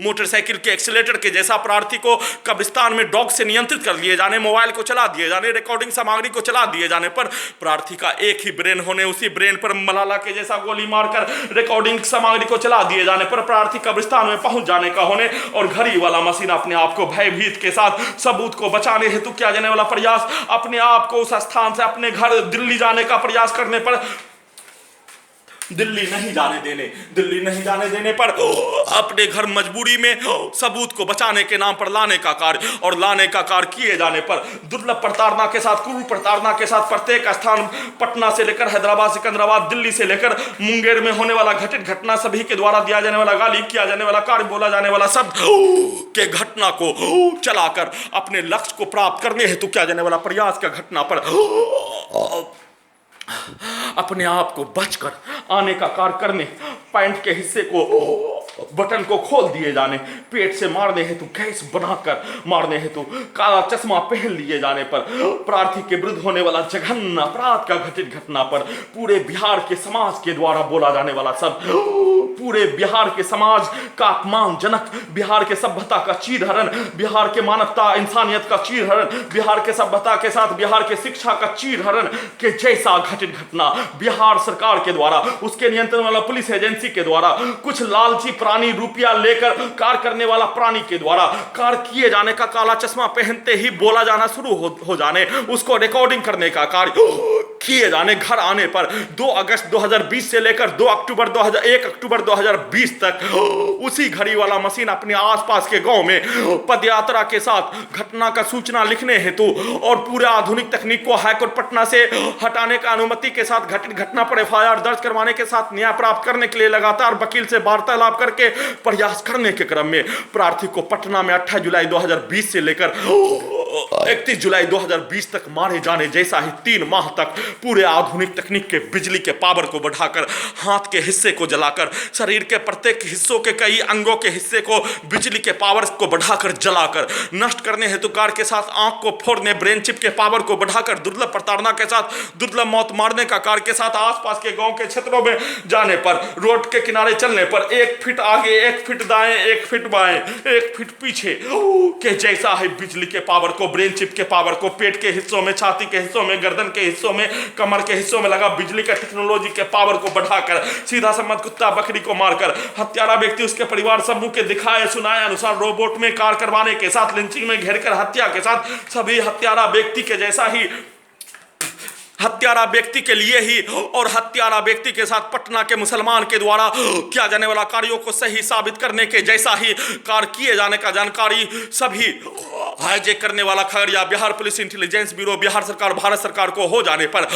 मोटरसाइकिल के एक्सीलेटर के जैसा प्रार्थी को कब्रिस्तान में डॉग से नियंत्रित कर लिए जाने, मोबाइल को चला दिए जाने, रिकॉर्डिंग सामग्री को चला दिए जाने पर प्रार्थी का एक ही ब्रेन होने, उसी ब्रेन पर मलाला के जैसा गोली मारकर रिकॉर्डिंग सामग्री को चला दिए जाने पर प्रार्थी कब्रिस्तान में पहुंच जाने का होने और घड़ी वाला मशीन अपने आप को भयभीत के साथ सबूत को बचाने हेतु किया जाने वाला प्रयास, अपने आप को उस स्थान से अपने घर दिल्ली जाने का प्रयास करने पर दिल्ली नहीं जाने देने पर अपने घर मजबूरी में सबूत को बचाने के नाम पर लाने का कार्य किए जाने पर दुर्लभ प्रताड़ना के साथ, क्रूर प्रताड़ना के साथ प्रत्येक स्थान, पटना से लेकर हैदराबाद, सिकंदराबाद, दिल्ली से लेकर मुंगेर में होने वाला घटित घटना, सभी के द्वारा दिया जाने वाला गाली, किया जाने वाला कार्य, बोला जाने वाला शब्द के घटना को चलाकर अपने लक्ष्य को प्राप्त करने हेतु किया जाने वाला प्रयास का घटना पर अपने आप को बचकर आने का कार्य करने, पैंट के हिस्से को, बटन को खोल दिए जाने, पेट से मारने हेतु गैस बनाकर मारने हेतु काला चश्मा पहन लिए जाने पर प्रार्थी के विरुद्ध होने वाला जघन्य अपराध का घटित घटना पर पूरे बिहार के समाज के द्वारा बोला जाने वाला सब, पूरे बिहार के समाज का अपमानजनक, बिहार के सभ्यता का चीरहरण, बिहार के मानवता इंसानियत का चीरहरण, बिहार के सभ्यता के साथ बिहार के शिक्षा का चीरहरण के जैसा घटित घटना बिहार सरकार के द्वारा, उसके नियंत्रण वाला पुलिस एजेंसी के द्वारा, कुछ लालची प्राणी रुपया लेकर कार्य करने वाला प्राणी के द्वारा कार्य किए जाने का, काला चश्मा पहनते ही बोला जाना शुरू हो जाने, उसको रिकॉर्डिंग करने का कार्य किए जाने, घर आने पर 2 अगस्त 2020 से लेकर 1 अक्टूबर 2020 तक उसी घड़ी वाला मशीन अपने आसपास के गांव में पदयात्रा के साथ घटना का सूचना लिखने हेतु और पूरे आधुनिक तकनीक को हाईकोर्ट पटना से हटाने का अनुमति के साथ घटित घटना पर एफआईआर दर्ज करवाने के साथ न्याय प्राप्त करने के लिए लगातार वकील से वार्तालाप करके प्रयास करने के क्रम में प्रार्थी को पटना में 28 जुलाई 2020 से लेकर 31 जुलाई 2020 तक मारे जाने जैसा ही 3 माह तक पूरे आधुनिक तकनीक के बिजली के पावर को बढ़ाकर, हाथ के हिस्से को जलाकर, शरीर के प्रत्येक हिस्सों के कई अंगों के हिस्से को बिजली के पावर को बढ़ाकर जलाकर नष्ट करने हेतु कार्य के साथ, आंख को फोड़ने, ब्रेन चिप के पावर को बढ़ाकर दुर्लभ प्रताड़ना के साथ, दुर्लभ मौत मारने का कार्य के साथ, आसपास के गांव के क्षेत्रों में जाने पर, रोड के किनारे चलने पर 1 फीट आगे, 1 फीट दाएं, 1 फीट बाएं, 1 फीट पीछे के जैसा है बिजली के पावर को, ब्रेन चिप के पावर को, पेट के हिस्सों में, छाती के हिस्सों में, गर्दन के हिस्सों में, कमर के हिस्सों में लगा बिजली का टेक्नोलॉजी के पावर को बढ़ाकर सीधा सम्मत कुत्ता बकरी को मारकर हत्यारा व्यक्ति उसके परिवार समूह के दिखाए सुनाए अनुसार रोबोट में कार्य करवाने के साथ, लिंचिंग में घेरकर हत्या के साथ, सभी हत्यारा व्यक्ति के जैसा ही, हत्यारा व्यक्ति के लिए ही और हत्यारा व्यक्ति के साथ पटना के मुसलमान के द्वारा किया जाने वाला कार्यों को सही साबित करने के जैसा ही कार्य किए जाने का जानकारी सभी हाईजैक करने वाला Khagaria Bihar police intelligence bureau, Bihar सरकार, भारत सरकार को हो जाने पर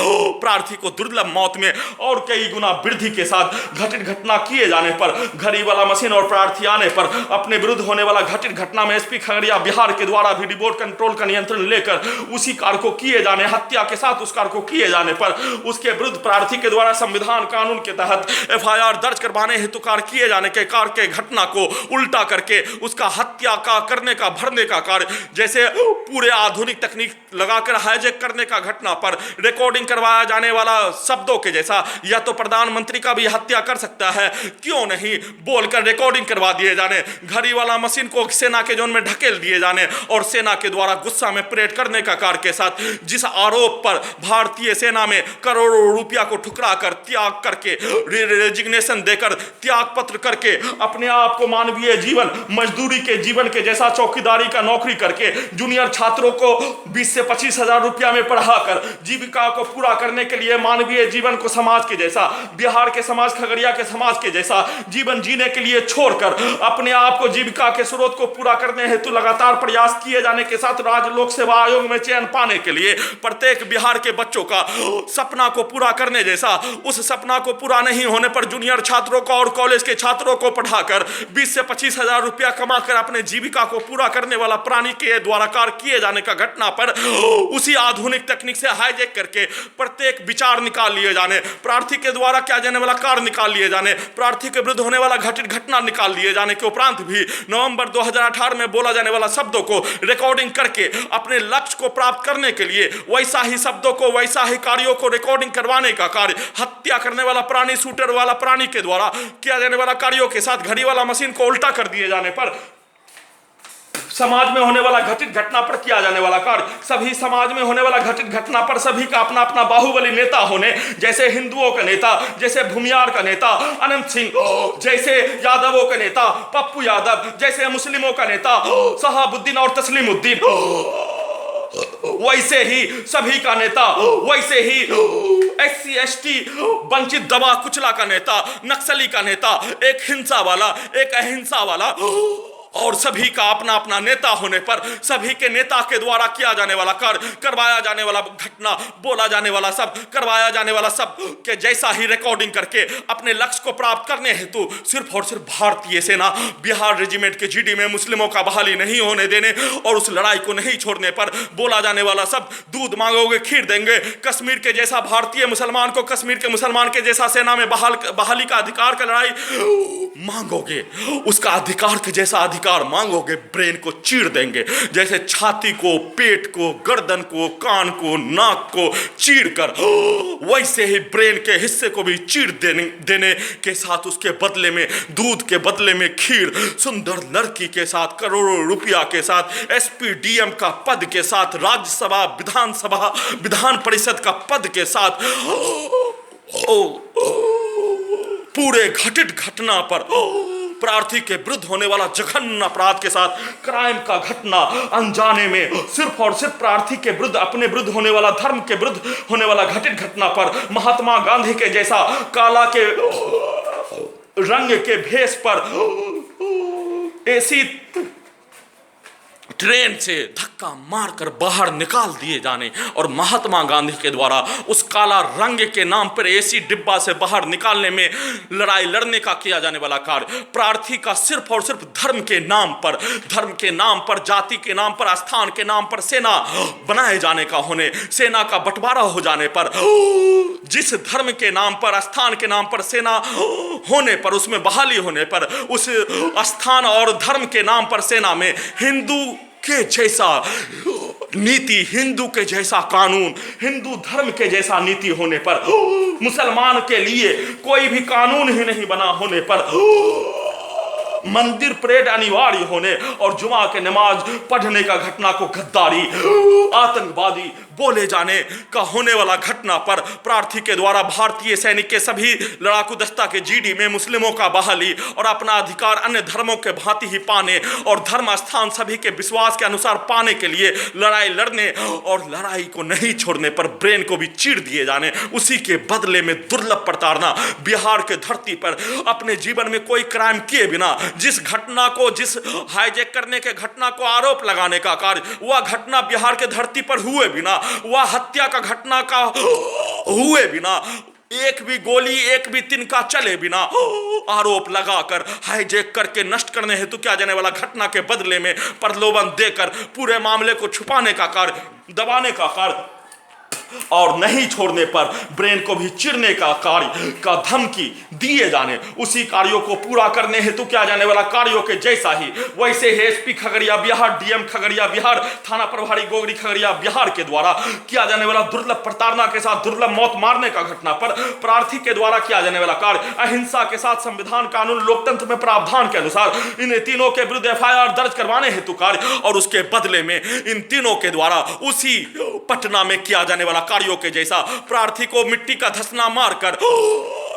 प्रार्थी को दुर्लभ मौत में और कई गुना वृद्धि के साथ घटित घटना किए जाने पर, घड़ी वाला मशीन और प्रार्थी आने पर अपने विरुद्ध होने वाला घटित घटना में एसपी खगड़िया बिहार के द्वारा भी रिमोट कंट्रोल का नियंत्रण लेकर उसी कार्य को किए जाने, हत्या के साथ उस कार्य को किए जाने पर उसके विरुद्ध प्रार्थी के द्वारा संविधान कानून के तहत एफआईआर दर्ज करवाने हेतु कार्य किए जाने के कार्य के घटना को उल्टा करके उसका हत्या का करने का, भरने का कार्य, जैसे पूरे आधुनिक तकनीक लगाकर हाईजैक करने का घटना पर रिकॉर्डिंग करवाया जाने वाला शब्दों के जैसा, या तो प्रधानमंत्री का भी हत्या कर सकता है, क्यों नहीं बोलकर रिकॉर्डिंग करवा दिए जाने, घड़ी वाला मशीन को सेना के जोन में ढकेल दिए जाने और सेना के द्वारा गुस्सा में परेड करने का कार्य के साथ, जिस आरोप पर भारतीय सेना में करोड़ों रुपया को ठुकरा कर, त्याग करके, रेजिग्नेशन देकर, त्याग पत्र करके अपने आप को मानवीय जीवन, मजदूरी के जीवन के जैसा चौकीदारी का नौकरी करके जूनियर छात्रों को 20 से 25 हजार रुपया में पढ़ाकर जीविका को पूरा करने के लिए मानवीय जीवन को समाज के जैसा, बिहार के समाज, खगड़िया के समाज के जैसा जीवन जीने के लिए छोड़कर अपने आप को जीविका के स्रोत को पूरा करने हेतु लगातार प्रयास किए जाने के साथ राज्य लोक सेवा आयोग में चयन पाने के लिए प्रत्येक बिहार के बच्चों का सपना को पूरा करने जैसा, उस सपना को पूरा नहीं होने पर जूनियर छात्रों को और कॉलेज के छात्रों को पढ़ाकर 20 से 25 हजार रुपया कमाकर अपने जीविका को पूरा करने वाला प्राणी के द्वारा कार्य किए जाने का घटना पर उसी आधुनिक तकनीक से हाईजैक करके प्रत्येक विचार निकाल लिए जाने, प्रार्थी के द्वारा किया जाने वाला कार्य निकाल लिए जाने, प्रार्थी के विरुद्ध होने वाला घटित घटना निकाल लिए जाने के उपरांत भी नवंबर 2018 में बोला जाने वाला शब्दों को रिकॉर्डिंग करके अपने लक्ष्य को प्राप्त करने के लिए वैसा ही शब्दों को, वैसा जैसा ही कार्यों को रिकॉर्डिंग करवाने का कार्य, हत्या करने वाला प्राणी, शूटर वाला प्राणी के द्वारा किया जाने वाला कार्यों के साथ घड़ी वाला मशीन को उल्टा कर दिए जाने पर, समाज में होने वाला घटित घटना पर किया जाने वाला कार्य, सभी समाज में होने वाला घटित घटना पर सभी का अपना अपना बाहुबली नेता होने, जैसे हिंदुओं का नेता, जैसे भूमियार का नेता अनंत सिंह, जैसे यादवों का नेता पप्पू यादव, जैसे मुस्लिमों का नेता शहाबुद्दीन और तस्लीमुद्दीन, वैसे ही सभी का नेता, वैसे ही SC ST वंचित दबा कुचला का नेता, नक्सली का नेता, एक हिंसा वाला, एक अहिंसा वाला, और सभी का अपना अपना नेता होने पर सभी के नेता के द्वारा किया जाने वाला कार्य, करवाया जाने वाला घटना, बोला जाने वाला सब, करवाया जाने वाला सब के जैसा ही रिकॉर्डिंग करके अपने लक्ष्य को प्राप्त करने हेतु सिर्फ और सिर्फ भारतीय सेना बिहार रेजिमेंट के GD में मुस्लिमों का बहाली नहीं होने देने और उस लड़ाई को नहीं छोड़ने पर बोला जाने वाला सब, दूध मांगोगे खीर देंगे, कश्मीर के जैसा भारतीय मुसलमान को कश्मीर के मुसलमान के जैसा सेना में बहाली का अधिकार का लड़ाई मांगोगे, उसका अधिकार के जैसा अधिकार मांगोगे, ब्रेन को चीर देंगे, जैसे छाती को, पेट को, गर्दन को, कान को, नाक को चीर कर, वैसे ही ब्रेन के हिस्से को भी चीर देने के साथ उसके बदले में, दूध के बदले में खीर, सुंदर लड़की के साथ, करोड़ों रुपया के साथ, SP DM का पद के साथ, राज्यसभा, विधानसभा, विधान परिषद का पद के साथ, पूरे घटित घटना पर प्रार्थी के विरुद्ध होने वाला जघन्य अपराध के साथ क्राइम का घटना अनजाने में सिर्फ और सिर्फ प्रार्थी के विरुद्ध, अपने विरुद्ध होने वाला, धर्म के विरुद्ध होने वाला घटित घटना पर महात्मा गांधी के जैसा काला के रंग के भेष पर AC ट्रेन से धक्का मारकर बाहर निकाल दिए जाने और महात्मा गांधी के द्वारा उस काला रंग के नाम पर AC डिब्बा से बाहर निकालने में लड़ाई लड़ने का किया जाने वाला कार्य, प्रार्थी का सिर्फ और सिर्फ धर्म के नाम पर, जाति के नाम पर, स्थान के नाम पर सेना बनाए जाने का होने, सेना का बंटवारा हो जाने पर, जिस धर्म के नाम पर, स्थान के नाम पर सेना होने पर, उसमें बहाली होने पर, उस स्थान और धर्म के नाम पर सेना में हिंदू के जैसा नीति, हिंदू के जैसा कानून, हिंदू धर्म के जैसा नीति होने पर, मुसलमान के लिए कोई भी कानून ही नहीं बना होने पर, मंदिर परेड अनिवार्य होने और जुमा के नमाज पढ़ने का घटना को गद्दारी, आतंकवादी बोले जाने का होने वाला घटना पर प्रार्थी के द्वारा भारतीय सैनिक के सभी लड़ाकू दस्ता के GD में मुस्लिमों का बहाली और अपना अधिकार अन्य धर्मों के भांति ही पाने और धर्म स्थान सभी के विश्वास के अनुसार पाने के लिए लड़ाई लड़ने और लड़ाई को नहीं छोड़ने पर ब्रेन को भी चीर दिए जाने, उसी के बदले में दुर्लभ प्रताड़ना, बिहार के धरती पर अपने जीवन में कोई क्राइम किए बिना जिस घटना को, जिस हाईजैक करने के घटना को आरोप लगाने का कार्य, वह घटना बिहार के धरती पर हुए बिना, वह हत्या का घटना का हुए बिना, एक भी गोली, एक भी तिनका चले बिना आरोप लगाकर हाईजैक करके नष्ट करने हेतु किया जाने वाला घटना के बदले में प्रलोभन देकर पूरे मामले को छुपाने का कार्य, दबाने का कार्य और नहीं छोड़ने पर ब्रेन को भी चिरने का कार्य का धमकी दिए जाने, उसी कार्यों को पूरा करने हेतु किया जाने वाला कार्यों के जैसा ही वैसे ही SP खगड़िया बिहार, DM खगड़िया बिहार, थाना प्रभारी गोगरी खगड़िया बिहार के द्वारा किया जाने वाला दुर्लभ प्रताड़ना के साथ दुर्लभ मौत मारने का घटना पर प्रार्थी के द्वारा किया जाने वाला कार्य, अहिंसा के साथ संविधान कानून लोकतंत्र में प्रावधान के अनुसार इन तीनों के विरुद्ध FIR दर्ज करवाने हेतु कार्य और उसके बदले में इन तीनों के द्वारा उसी पटना में किया जाने वाला कार्यों के जैसा प्रार्थी को मिट्टी का धसना मारकर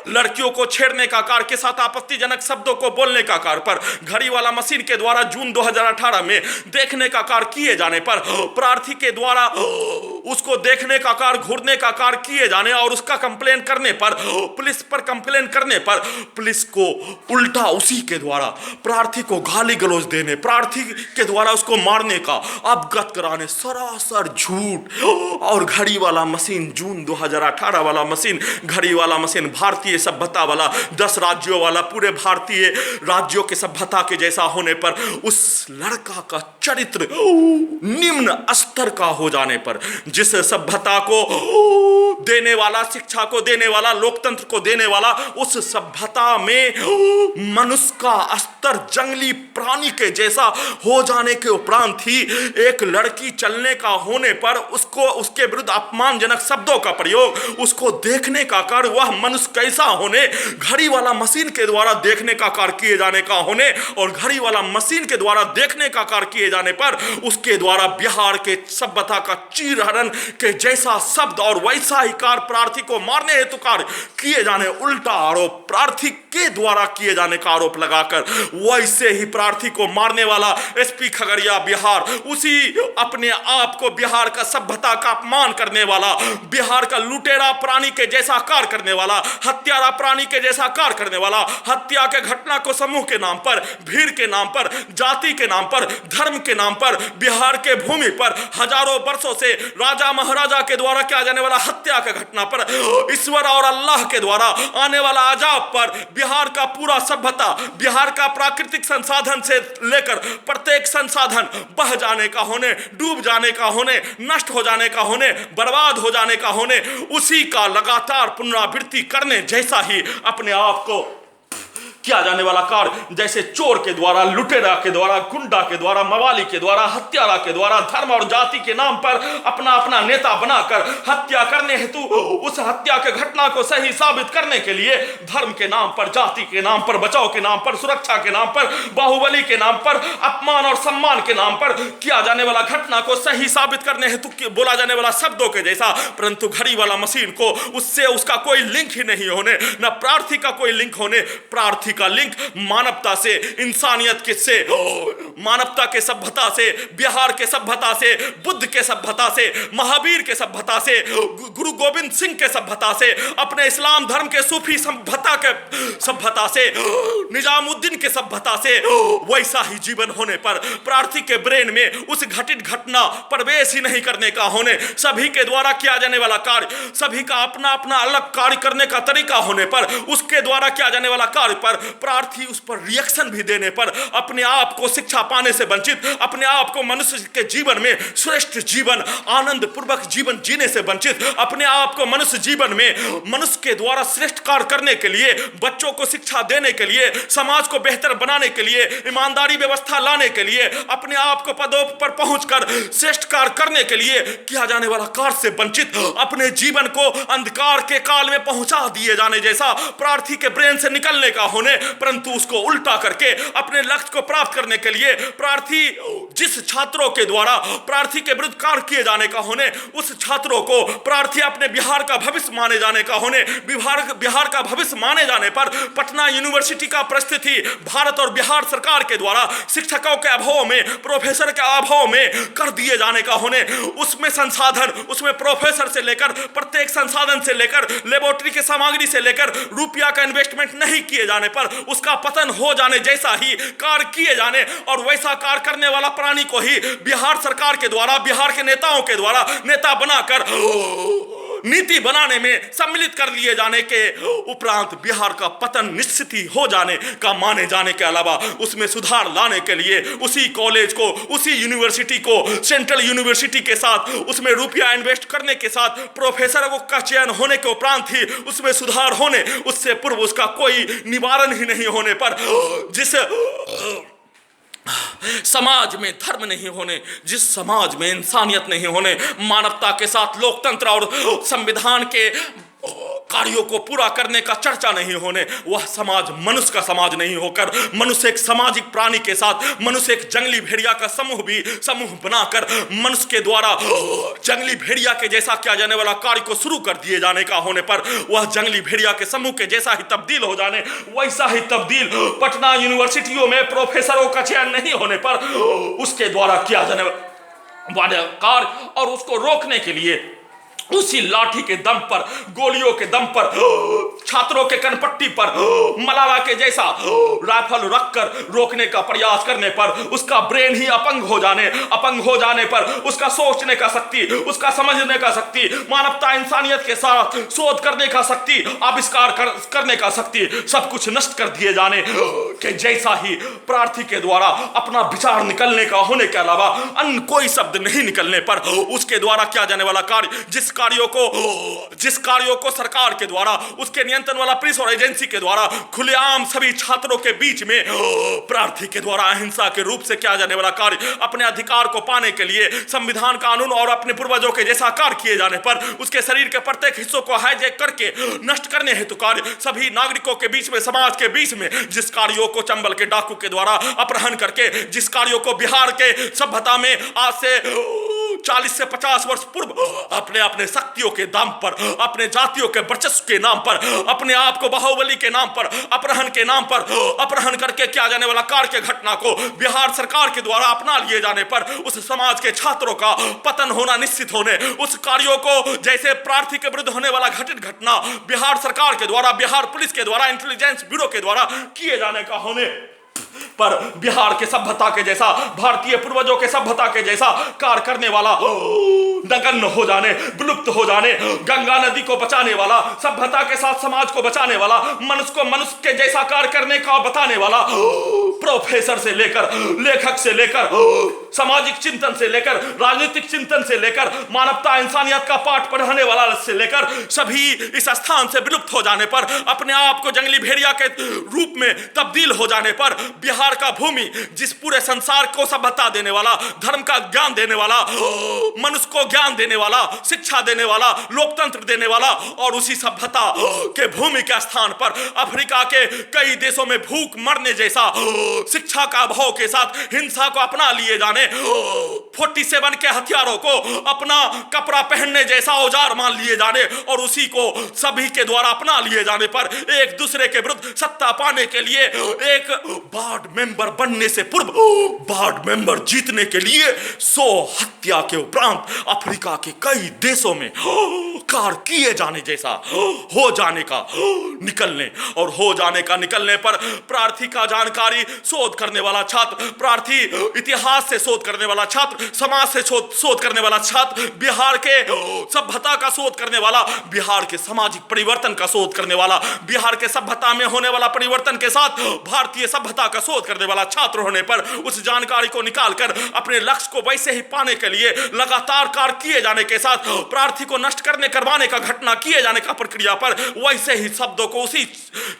लड़कियों को छेड़ने का कार्य के साथ आपत्तिजनक शब्दों को बोलने का कार्य पर घड़ी वाला मशीन के द्वारा जून 2018 में देखने का कार्य किए जाने पर प्रार्थी के द्वारा उसको देखने का कार्य, घूरने का कार्य किए जाने और उसका कंप्लेन करने पर, पुलिस पर कंप्लेन करने पर पुलिस को उल्टा उसी के द्वारा प्रार्थी को गाली गलौज देने, प्रार्थी के द्वारा उसको मारने का अवगत कराने, सरासर झूठ। और घड़ी वाला मशीन, जून 2018 वाला मशीन, घड़ी वाला मशीन भारतीय सभ्यता वाला, 10 राज्यों वाला, पूरे भारतीय राज्यों के सभ्यता के जैसा होने पर उस लड़का का चरित्र निम्न स्तर का हो जाने पर, जिस सभ्यता को देने वाला, शिक्षा को देने वाला, लोकतंत्र को देने वाला, उस सभ्यता में मनुष्य का स्तर जंगली प्राणी के जैसा हो जाने के उपरांत ही एक लड़की चलने का होने पर उसको, उसके विरुद्ध अपमानजनक शब्दों का प्रयोग, उसको देखने का कार्य, वह मनुष्य कैसा होने, घड़ी वाला मशीन के द्वारा देखने का कार्य किए जाने का होने, और घड़ी वाला मशीन के द्वारा देखने का कार्य किए जाने पर उसके द्वारा बिहार के सभ्यता का चीरहरण के जैसा शब्द और वैसा ही कार्य प्रार्थी को मारने हेतु कार्य किए जाने, उल्टा आरोप प्रार्थी के द्वारा किए जाने का आरोप लगाकर वैसे ही प्रार्थी को मारने वाला एसपी खगड़िया बिहार, उसी अपने आप को बिहार का सभ्यता का अपमान करने वाला, बिहार का लुटेरा प्राणी के जैसा कार्य करने वाला, हत्यारा प्राणी के जैसा कार्य करने वाला, हत्या के घटना को समूह के नाम पर, भीड़ के नाम पर, जाति के नाम पर, धर्म के नाम पर, बिहार के भूमि पर हजारों वर्षों से राजा महाराजा के द्वारा किया जाने वाला हत्या के घटना पर, ईश्वर और अल्लाह के द्वारा आने वाला अजाब पर, बिहार का पूरा सभ्यता, बिहार का प्राकृतिक संसाधन से लेकर प्रत्येक संसाधन बह जाने का होने, डूब जाने का होने, नष्ट हो जाने का होने, बर्बाद हो जाने का होने, उसी का लगातार पुनरावृत्ति करने जैसा ही अपने आप को किया जाने वाला कार्य, जैसे चोर के द्वारा, लुटेरा के द्वारा, गुंडा के द्वारा, मवाली के द्वारा, हत्यारा के द्वारा धर्म और जाति के नाम पर अपना अपना नेता बनाकर हत्या करने हेतु उस हत्या के घटना को सही साबित करने के लिए धर्म के नाम पर, जाति के नाम पर, बचाव के नाम पर, सुरक्षा के नाम पर, बाहुबली के नाम पर, अपमान और सम्मान के नाम पर किया जाने वाला घटना को सही साबित करने हेतु बोला जाने वाला शब्दों के जैसा, परंतु घड़ी वाला मशीन को उससे उसका कोई लिंक ही नहीं होने, न प्रार्थी का कोई लिंक होने, प्रार्थी का लिंक मानवता से, इंसानियत के से, मानवता के सभ्यता से, बिहार के सभ्यता से, बुद्ध के सभ्यता से, महावीर के सभ्यता से, गुरु गोविंद सिंह के सभ्यता से, अपने इस्लाम धर्म के सूफी सभ्यता से, निजामुद्दीन के सभ्यता से, वैसा ही जीवन होने पर प्रार्थी के ब्रेन में उस घटित घटना प्रवेश ही नहीं करने का होने, सभी के द्वारा किया जाने वाला कार्य, सभी का अपना अपना अलग कार्य करने का तरीका होने पर, उसके द्वारा किया जाने वाला कार्य पर प्रार्थी उस पर रिएक्शन भी देने पर अपने आप को शिक्षा पाने से वंचित, अपने आप को मनुष्य के जीवन में श्रेष्ठ जीवन, आनंद पूर्वक जीवन जीने से वंचित, अपने आप को मनुष्य जीवन में मनुष्य के द्वारा श्रेष्ठ कार्य करने के लिए, बच्चों को शिक्षा देने के लिए, समाज को बेहतर बनाने के लिए, ईमानदारी व्यवस्था लाने के लिए, अपने आप को पदों पर पहुंचकर श्रेष्ठ कार्य करने के लिए किया जाने वाला कार्य से वंचित, अपने जीवन को अंधकार के काल में पहुंचा दिए जाने जैसा प्रार्थी के ब्रेन से निकलने का होने, परंतु उसको उल्टा करके अपने लक्ष्य को प्राप्त करने के लिए प्रार्थी जिस छात्रों के द्वारा प्रार्थी के विरुद्ध कार्य किए जाने का होने, उस छात्रों को प्रार्थी अपने बिहार का भविष्य माने जाने का होने, बिहार का भविष्य माने जाने पर पटना यूनिवर्सिटी का परिस्थिति भारत और बिहार सरकार के द्वारा शिक्षकों के अभाव में, प्रोफेसर के अभाव में कर दिए जाने का होने, उसमें संसाधन, उसमें प्रोफेसर से लेकर प्रत्येक संसाधन से लेकर लेबोरेटरी के सामग्री से लेकर रुपया का इन्वेस्टमेंट नहीं किए जाने पर उसका पतन हो जाने जैसा ही कार्य किए जाने, और वैसा कार्य करने वाला प्राणी को ही बिहार सरकार के द्वारा, बिहार के नेताओं के द्वारा नेता बनाकर नीति बनाने में सम्मिलित कर लिए जाने के उपरांत बिहार का पतन निश्चित ही हो जाने का माने जाने के अलावा उसमें सुधार लाने के लिए उसी कॉलेज को, उसी यूनिवर्सिटी को सेंट्रल यूनिवर्सिटी के साथ उसमें रुपया इन्वेस्ट करने के साथ प्रोफेसरों का चयन होने के उपरांत ही उसमें सुधार होने, उससे पूर्व उसका कोई निवारण ही नहीं होने पर, जिस समाज में धर्म नहीं होने, जिस समाज में इंसानियत नहीं होने, मानवता के साथ लोकतंत्र और संविधान के कार्यों को पूरा करने का चर्चा नहीं होने, वह समाज मनुष्य का समाज नहीं होकर मनुष्य एक सामाजिक प्राणी के साथ, मनुष्य एक जंगली भेड़िया का समूह बनाकर मनुष्य के द्वारा जंगली भेड़िया के जैसा किया जाने वाला कार्य को शुरू कर दिए जाने का होने पर वह जंगली भेड़िया के समूह के जैसा ही तब्दील हो जाने, वैसा ही तब्दील पटना यूनिवर्सिटियों में प्रोफेसरों का चयन नहीं होने पर उसके द्वारा किया जाने वाला कार्य, और उसको रोकने के लिए उसी लाठी के दम पर, गोलियों के दम पर, छात्रों के कनपट्टी पर मलाला के जैसा राइफल रखकर रोकने का प्रयास करने पर उसका ब्रेन ही अपंग हो जाने पर उसका सोचने का शक्ति, उसका समझने का शक्ति, मानवता इंसानियत के साथ शोध करने का शक्ति, आविष्कार करने का शक्ति सब कुछ नष्ट कर दिए जाने के जैसा ही प्रार्थी के द्वारा अपना विचार निकलने का होने के अलावा अन्य कोई शब्द नहीं निकलने पर उसके द्वारा किया जाने वाला कार्य, जिस जिस कार्यों को सरकार के द्वारा, उसके नियंत्रण वाला पुलिस और एजेंसी के द्वारा खुलेआम सभी छात्रों के बीच में प्रार्थी के द्वारा अहिंसा के रूप से किया जाने वाला कार्य, अपने अधिकार को पाने के लिए संविधान, कानून और अपने पूर्वजों के जैसा कार्य किए जाने पर उसके शरीर के प्रत्येक हिस्सों को हाईजैक करके नष्ट करने हेतु कार्य, सभी नागरिकों के बीच में, समाज के बीच में जिस कार्यों को चंबल के डाकू के द्वारा अपहरण करके, जिस कार्यों को बिहार के सभ्यता में आज से 40 से 50 वर्ष पूर्व अपने अपने शक्तियों के दाम पर, अपने जातियों के वर्चस्व के नाम पर, अपने आप को बाहुबली के नाम पर, अपहरण के नाम पर अपहरण करके किया जाने वाला कार्य के घटना को बिहार सरकार के द्वारा अपना लिए जाने पर उस समाज के छात्रों का पतन होना निश्चित होने, उस कार्यों को जैसे प्रार्थी के विरुद्ध होने वाला घटित घटना बिहार सरकार के द्वारा, बिहार पुलिस के द्वारा, इंटेलिजेंस ब्यूरो के द्वारा किए जाने का होने पर बिहार के सभ्यता के जैसा, भारतीय पूर्वजों के सभ्यता के जैसा कार्य करने वाला, नगण्य हो जाने, विलुप्त हो जाने, गंगा नदी को बचाने वाला, सभ्यता के साथ समाज को बचाने वाला, मनुष्य को मनुष्य के जैसा कार्य करने का बताने वाला, प्रोफेसर से लेकर, लेखक से लेकर, सामाजिक चिंतन से लेकर, राजनीतिक चिंतन से लेकर, मानवता इंसानियत का पाठ पढ़ाने वाला से लेकर सभी इस स्थान से विलुप्त हो जाने पर, अपने आप को जंगली भेड़िया के रूप में तब्दील हो जाने पर बिहार का भूमि, जिस पूरे संसार को सभ्यता देने वाला, धर्म का ज्ञान देने वाला, मनुष्य को ज्ञान देने वाला, शिक्षा देने वाला, लोकतंत्र देने वाला, और उसी सभ्यता के भूमि के स्थान पर अफ्रीका के कई देशों में भूख मरने जैसा शिक्षा का अभाव के साथ हिंसा को अपना लिए जाने, 47 के हथियारों को अपना कपड़ा पहनने जैसा औजार मान लिए जाने और उसी को सभी के द्वारा अपना लिए जाने पर एक दूसरे के विरुद्ध सत्ता पाने के लिए, एक वार्ड मेंबर बनने से पूर्व वार्ड मेंबर जीतने के लिए 100 हत्या के उपरांत अफ्रीका के कई देशों में कार्य किए जाने जैसा हो जाने का निकलने, और हो जाने का निकलने पर प्रार्थी का जानकारी शोध करने वाला छात्र, प्रार्थी इतिहास से शोध करने वाला छात्र, समाज से शोध करने वाला छात्र, बिहार के सभ्यता का शोध करने वाला, बिहार के सामाजिक परिवर्तन का शोध करने वाला, बिहार के सभ्यता में होने वाला परिवर्तन के साथ भारतीय सभ्यता का शोध करने वाला छात्र होने पर उस जानकारी को निकालकर अपने लक्ष्य को वैसे ही पाने के लिए लगातार कार्य किए जाने के साथ प्रार्थी को नष्ट करने, करवाने का घटना किए जाने का प्रक्रिया पर वैसे ही शब्दों को उसी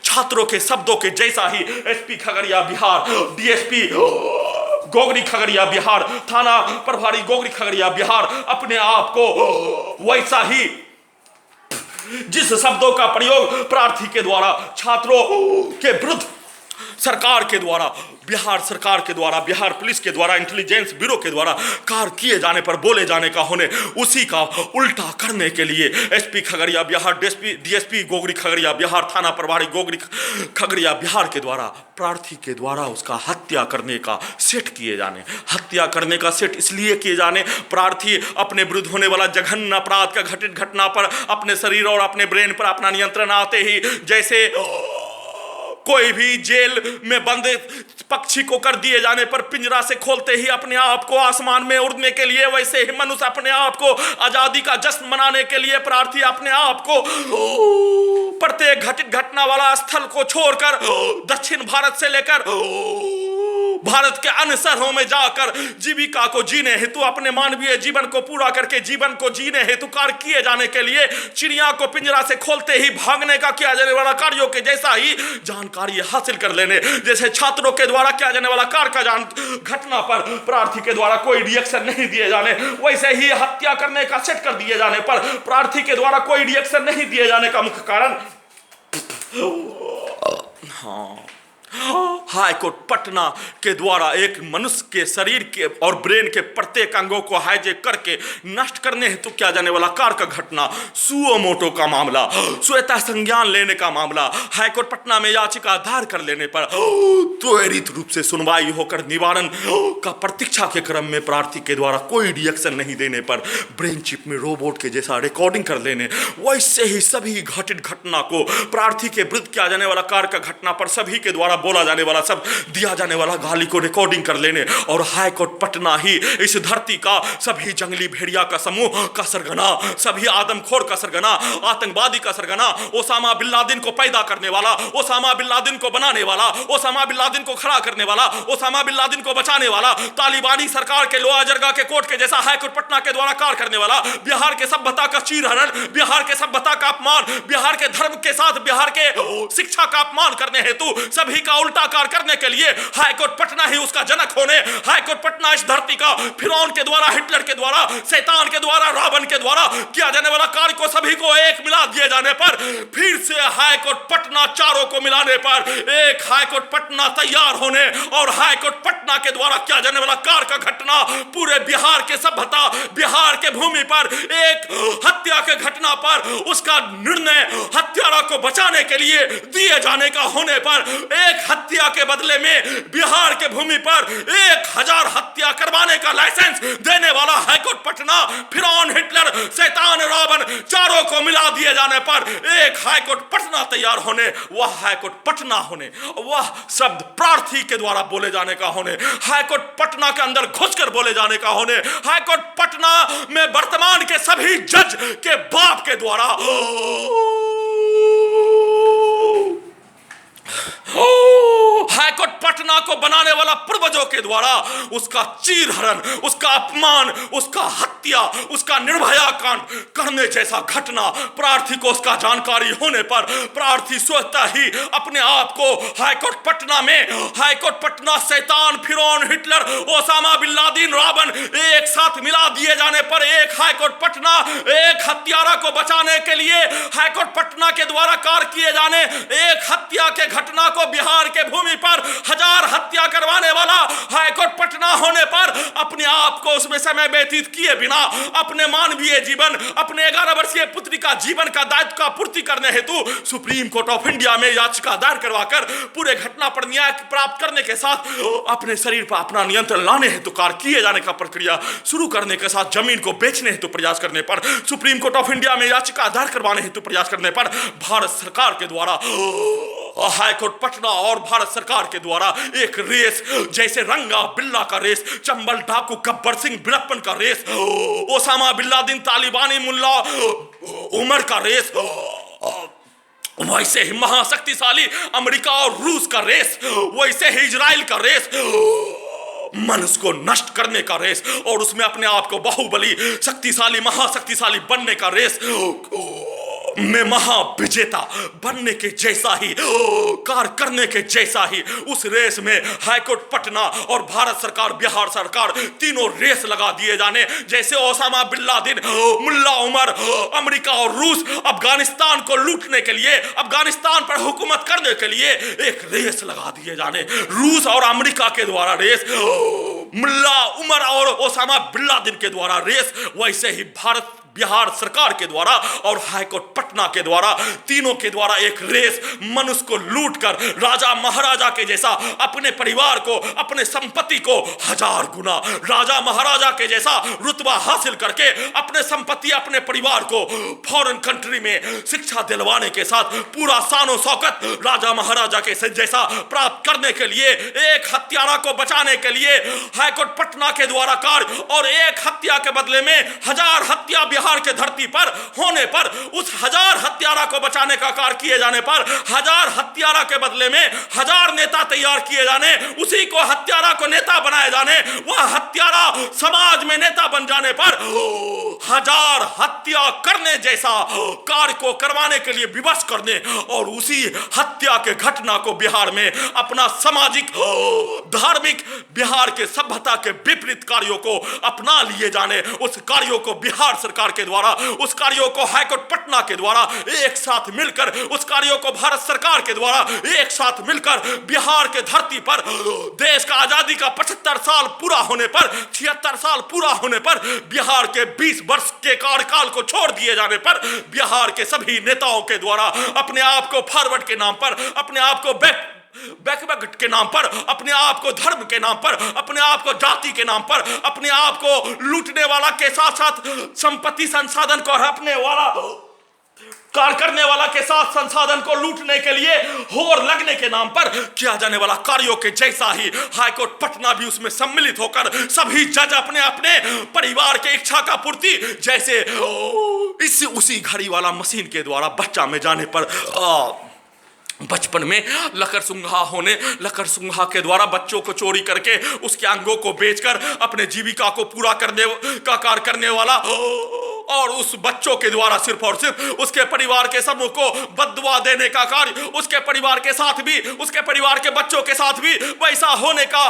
छात्रों के शब्दों के जैसा ही एसपी खगड़िया बिहार, डीएसपी गोगरी खगड़िया बिहार, थाना प्रभारी गोगरी खगड़िया बिहार अपने आप को वैसा ही जिस शब्दों का प्रयोग प्रार्थी के द्वारा छात्रों के विरुद्ध सरकार के द्वारा, बिहार सरकार के द्वारा, बिहार पुलिस के द्वारा, इंटेलिजेंस ब्यूरो के द्वारा कार्य किए जाने पर बोले जाने का होने, उसी का उल्टा करने के लिए एसपी खगड़िया बिहार, डीएसपी गोगरी खगड़िया बिहार, थाना प्रभारी गोगरी खगड़िया बिहार के द्वारा प्रार्थी के द्वारा उसका हत्या करने का सेट किए जाने, हत्या करने का सेट इसलिए किए जाने, प्रार्थी अपने विरुद्ध होने वाला जघन्य अपराध का घटित घटना पर अपने शरीर और अपने ब्रेन पर अपना नियंत्रण आते ही, जैसे कोई भी जेल में बंद पक्षी को कर दिए जाने पर पिंजरा से खोलते ही अपने आप को आसमान में उड़ने के लिए, वैसे ही मनुष्य अपने आप को आजादी का जश्न मनाने के लिए प्रार्थी अपने आप को प्रत्येक घटित घटना वाला स्थल को छोड़कर दक्षिण भारत से लेकर भारत के अन्य शहरों में जाकर जीविका को जीने हेतु, अपने मानवीय जीवन को पूरा करके जीवन को जीने हेतु कार्य किए जाने के लिए चिड़िया को पिंजरा से खोलते ही भागने का किया जाने वाला कार्यों के जैसा ही जानकारी हासिल कर लेने, जैसे छात्रों के द्वारा किया जाने वाला कार्य का घटना पर प्रार्थी के द्वारा कोई रिएक्शन नहीं दिए जाने, वैसे ही हत्या करने का सेट कर दिए जाने पर प्रार्थी के द्वारा कोई रिएक्शन नहीं दिए जाने का मुख्य कारण हाई कोर्ट पटना के द्वारा एक मनुष्य के शरीर के और ब्रेन के प्रत्येक अंगों को हाईजैक करके नष्ट करने हेतु किया जाने वाला कार्य का घटना, सुओ मोटो का मामला, स्वतः संज्ञान लेने का मामला हाई कोर्ट पटना में याचिका दायर कर लेने पर त्वरित रूप से सुनवाई होकर निवारण का प्रतीक्षा के क्रम में प्रार्थी के द्वारा कोई रिएक्शन नहीं देने पर ब्रेन चिप में रोबोट के जैसा रिकॉर्डिंग कर लेने, वैसे ही सभी घटित घटना को प्रार्थी के विरुद्ध किया जाने वाला कार्य का घटना पर सभी के द्वारा बोला जाने वाला, सब दिया जाने वाला गाली को रिकॉर्डिंग कर लेने और हाई कोर्ट पटना ही इस धरती का सभी जंगली भेड़िया का समूह का सरगना, सभी आदमखोर का सरगना, आतंकवादी का सरगना, ओसामा बिन लादेन को पैदा करने वाला, ओसामा बिन लादेन को बनाने वाला, ओसामा बिन लादेन को खड़ा करने वाला, ओसामा बिन लादेन को बचाने वाला, तालिबानी सरकार के लोहा जरगा के कोर्ट के जैसा हाई कोर्ट पटना के द्वारा कार्य करने वाला, बिहार के सभ्यता का चीरहरण, बिहार के सभ्यता का अपमान, बिहार के धर्म के साथ बिहार के शिक्षा का अपमान करने हेतु सभी का उल्टा कार्य करने के लिए हाई कोर्ट पटना ही उसका जनक होने, हाई कोर्ट पटना इस धरती का फिरौन के द्वारा, हिटलर के द्वारा, शैतान के द्वारा, रावण के द्वारा किया जाने वाला कार्य को सभी को एक मिला दिए जाने पर फिर से हाई कोर्ट पटना चारों को मिलाने पर एक हाई कोर्ट पटना तैयार होने और हाई कोर्ट पटना के द्वारा किया जाने वाला कार्य का घटना पूरे बिहार के सभ्यता, बिहार के भूमि पर एक हत्या के घटना पर उसका निर्णय हत्यारा को बचाने के लिए दिए जाने का होने पर एक हत्या के बदले में बिहार के भूमि पर 1000 हत्या करवाने का लाइसेंस देने वाला हाईकोर्ट पटना फिरौन, हिटलर, शैतान, रावण चारों को मिला दिए जाने पर एक हाईकोर्ट पटना तैयार होने, वह हाईकोर्ट पटना होने, वह शब्द प्रार्थी के द्वारा बोले जाने का होने, हाईकोर्ट पटना के अंदर घुसकर बोले जाने का होने, हाईकोर्ट पटना में वर्तमान के सभी जज के बाप के द्वारा हाईकोर्ट पटना को बनाने वाला पूर्वजों के द्वारा उसका चीरहरण, उसका अपमान, उसका हत्या, उसका निर्भया कांड करने जैसा घटना प्रार्थी को उसका जानकारी होने पर प्रार्थी सोचता ही अपने आप को हाईकोर्ट पटना में, हाईकोर्ट पटना शैतान, फिरौन, Hitler, Osama bin Laden, Ravan एक साथ मिला दिए जाने पर एक हाईकोर्ट पटना, एक हत्यारा को बचाने के लिए हाईकोर्ट पटना के द्वारा कार्य किए जाने एक हत्या के घटना को बिहार के भूमि पर 1000 हत्या करवाने वाला हाईकोर्ट पटना होने पर अपने आप को उसमें समय व्यतीत किए बिना अपने मानवीय जीवन, अपने 11 वर्षीय पुत्री का जीवन का दायित्व का पूर्ति करने हेतु सुप्रीम कोर्ट ऑफ इंडिया में याचिका दायर करवाकर पूरे घटना पर न्याय प्राप्त करने के साथ अपने शरीर पर अपना नियंत्रण लाने हेतु कार्य किए जाने का प्रक्रिया शुरू करने के साथ जमीन को बेचने हेतु प्रयास करने पर सुप्रीम कोर्ट ऑफ इंडिया में याचिका दायर करवाने हेतु प्रयास करने पर भारत सरकार के द्वारा हाईकोर्ट पटना और भारत सरकार के द्वारा एक रेस, जैसे रंगा बिल्ला का रेस, चंबल डाकू गब्बर सिंह बिरप्पन का रेस, ओसामा बिन लादेन तालिबानी मुल्ला उमर का रेस, वैसे ही महाशक्तिशाली अमेरिका और रूस का रेस, वैसे ही इजराइल का रेस, मनुष्य को नष्ट करने का रेस और उसमें अपने आप को बाहुबली, शक्तिशाली, महाशक्तिशाली बनने का रेस में महाविजेता बनने के जैसा ही कार्य करने के जैसा ही उस रेस में हाईकोर्ट पटना और भारत सरकार, बिहार सरकार तीनों रेस लगा दिए जाने, जैसे ओसामा बिन लादेन, मुल्ला उमर, अमेरिका और रूस अफगानिस्तान को लूटने के लिए, अफगानिस्तान पर हुकूमत करने के लिए एक रेस लगा दिए जाने, रूस और अमेरिका के द्वारा रेस, मुल्ला उमर और ओसामा बिन लादेन के द्वारा रेस, वैसे ही भारत बिहार सरकार के द्वारा और हाईकोर्ट पटना के द्वारा तीनों के द्वारा एक रेस, मनुष्य को लूटकर राजा महाराजा के जैसा अपने परिवार को, अपने संपत्ति को 1000 गुना राजा महाराजा के जैसा रुतबा हासिल करके अपने संपत्ति, अपने परिवार को फॉरेन कंट्री में शिक्षा दिलवाने के साथ पूरा शानो शौकत राजा महाराजा के जैसा प्राप्त करने के लिए एक हत्यारा को बचाने के लिए हाईकोर्ट पटना के द्वारा कार्य और एक हत्या के बदले में 1000 हत्या बिहार के धरती पर होने पर उस 1000 हत्यारा को बचाने का कार्य किए जाने पर 1000 हत्यारा के बदले में 1000 नेता तैयार किए जाने, उसी को हत्यारा को नेता बनाए जाने, वह हत्यारा समाज में नेता बन जाने पर 1000 हत्या करने जैसा कार्य को करवाने के लिए विवश करने और उसी हत्या के घटना को बिहार में अपना सामाजिक, धार्मिक, बिहार के सभ्यता के विपरीत कार्यों को अपना लिए जाने, उस कार्यों को बिहार सरकार के द्वारा, उस कार्यों को हाईकोर्ट पटना के द्वारा एक साथ मिलकर, उस कार्यों को भारत सरकार के द्वारा एक साथ मिलकर बिहार के धरती पर देश का आजादी का 75 साल पूरा होने पर, 76 साल पूरा होने पर बिहार के 20 वर्ष के कार्यकाल को छोड़ दिए जाने पर बिहार के सभी नेताओं के द्वारा अपने आप को फॉरवर्ड के नाम पर, अपने आप को बैकवर्ड के नाम पर, अपने आप को धर्म के नाम पर, अपने आप को जाति के नाम पर, अपने आप को लूटने वाला के साथ साथ संपत्ति संसाधन को हड़पने वाला कार्य करने वाला के साथ संसाधन को लूटने के लिए होर लगने के नाम पर किया जाने वाला कार्यों के जैसा ही हाईकोर्ट पटना भी उसमें सम्मिलित होकर सभी जज अपने अपने परिवार के इच्छा का पूर्ति जैसे उसी घड़ी वाला मशीन के द्वारा बच्चा में जाने पर बचपन में लकड़सुंघा के द्वारा बच्चों को चोरी करके उसके अंगों को बेचकर अपने जीविका को पूरा करने का कार्य करने वाला और उस बच्चों के द्वारा सिर्फ और सिर्फ उसके परिवार के समूह को बद्दुआ देने का कार्य उसके परिवार के साथ भी उसके परिवार के बच्चों के साथ भी वैसा होने का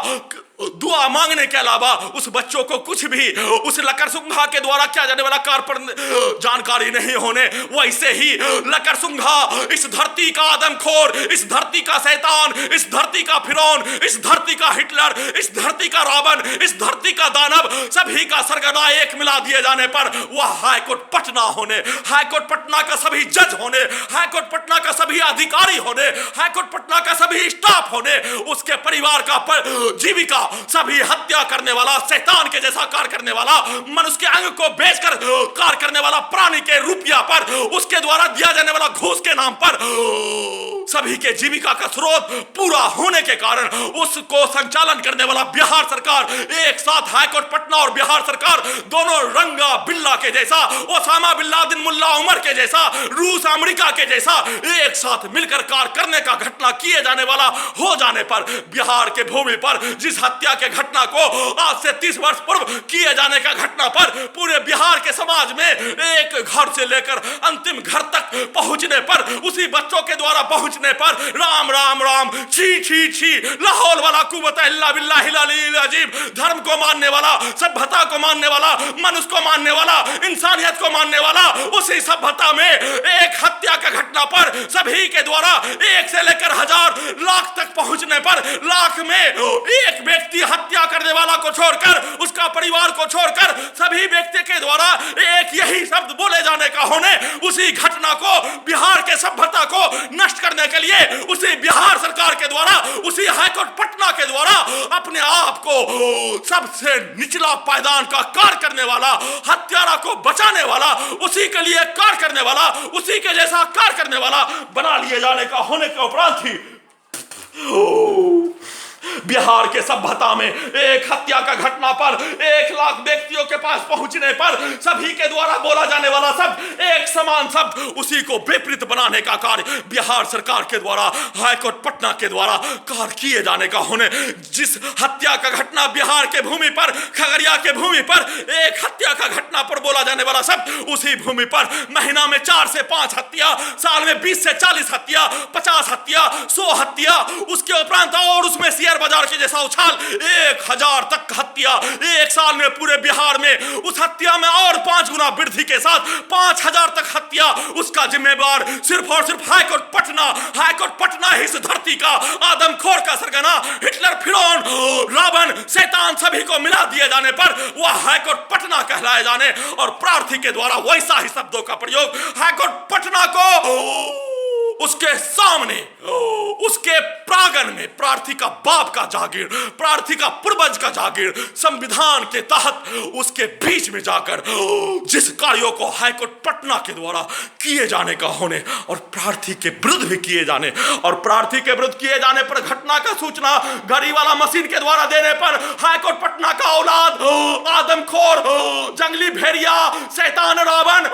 दुआ मांगने के अलावा उस बच्चों को कुछ भी उस लकड़सुंघा के द्वारा किया जाने वाला कार्य पर जानकारी नहीं होने, वैसे ही लकड़सुंघा इस धरती का आदमखोर, इस धरती का शैतान, इस धरती का फिरौन, इस धरती का हिटलर, इस धरती का रावण, इस धरती का दानव, सभी का सरगना एक मिला दिए जाने पर वह हाईकोर्ट पटना होने, हाईकोर्ट पटना का सभी जज होने, हाईकोर्ट पटना का सभी अधिकारी होने, हाईकोर्ट पटना का सभी स्टाफ होने, उसके परिवार का जीविका सभी हत्या करने वाला, शैतान के जैसा कार्य करने वाला, मनुष्य के अंग को बेचकर कार्य करने वाला, प्राणी के रुपया पर उसके द्वारा दिया जाने वाला घूस के नाम पर सभी के जीविका का स्रोत पूरा होने के कारण उसको संचालन करने वाला बिहार सरकार, एक साथ हाईकोर्ट पटना और बिहार सरकार दोनों रंगा बिल्ला के जैसा, ओसामा बिन लादेन, मुल्ला उमर के जैसा, रूस अमेरिका के जैसा एक साथ मिलकर कार्य करने का घटना किए जाने वाला हो जाने पर बिहार के भूमि पर जिस हत्या के घटना को आज से 30 वर्ष पूर्व किए जाने का घटना पर पूरे बिहार के समाज में एक घर से लेकर अंतिम घर तक पहुंचने पर, उसी बच्चों के द्वारा पहुंचने पर राम राम राम, छी छी छी, लाहौल वाला कुव्वत इल्ला बिल्लाहिल अलील अजीम, धर्म को मानने वाला, सभ्यता को मानने वाला, मनुष्य को मानने वाला, इंसानियत को मानने वाला, उसी सभ्यता में एक हत्या का घटना पर सभी के द्वारा 1 से लेकर 1000 लाख तक पहुंचने पर लाख में एक व्यक्ति हत्या करने वाला को छोड़कर, उसका परिवार को छोड़कर सभी व्यक्ति के द्वारा एक यही शब्द बोले जाने का होने, उसी घटना को, बिहार के सभ्यता को नष्ट करने के लिए उसी बिहार सरकार के द्वारा, उसी हाईकोर्ट पटना के द्वारा अपने आप को सबसे निचला पायदान का कार्य करने वाला, हत्यारा को बचाने वाला, उसी के लिए कार्य करने वाला, उसी के जैसा कार्य करने वाला बना लिए जाने का होने के उपरांत ही बिहार के सभ्यता में एक हत्या का घटना पर 1 लाख व्यक्तियों के पास पहुंचने पर सभी के द्वारा बोला जाने वाला शब्द, एक समान शब्द, उसी को विपरीत बनाने का कार्य बिहार सरकार के द्वारा, हाईकोर्ट पटना के द्वारा कार्य किए जाने का होने, जिस हत्या का घटना बिहार के भूमि पर, खगड़िया के भूमि पर एक हत्या का घटना पर बोला जाने वाला शब्द, उसी भूमि पर महीना में 4 से 5 हत्या, साल में 20 से 40 हत्या, 50 हत्या, 100 हत्या, उसके उपरांत और उसमें शेयर बाजार के जैसा उछाल, 1000 तक हत्या एक साल में पूरे बिहार में, उस हत्या में और 5 गुना वृद्धि के साथ 5000 तक हत्या, उसका जिम्मेदार सिर्फ और सिर्फ हाईकोर्ट पटना ही इस धरती का आदमखोर का सरगना, हिटलर, फिरौन, रावण, शैतान सभी को मिला दिए जाने पर वह हाईकोर्ट पटना कहलाए जाने और प्रार्थी के द्वारा वैसा ही शब्दों का प्रयोग हाईकोर्ट पटना को उसके सामने, उसके प्रांगण में प्रार्थी का बाप का जागीर, प्रार्थी का पूर्वज का जागीर, संविधान के तहत उसके बीच में जाकर जिस कार्यों को हाईकोर्ट पटना के द्वारा किए जाने का होने और प्रार्थी के विरुद्ध भी किए जाने, और प्रार्थी के विरुद्ध किए जाने पर घटना का सूचना घड़ी वाला मशीन के द्वारा देने पर हाईकोर्ट पटना का औलाद, आदमखोर, जंगली भेड़िया, शैतान, रावण,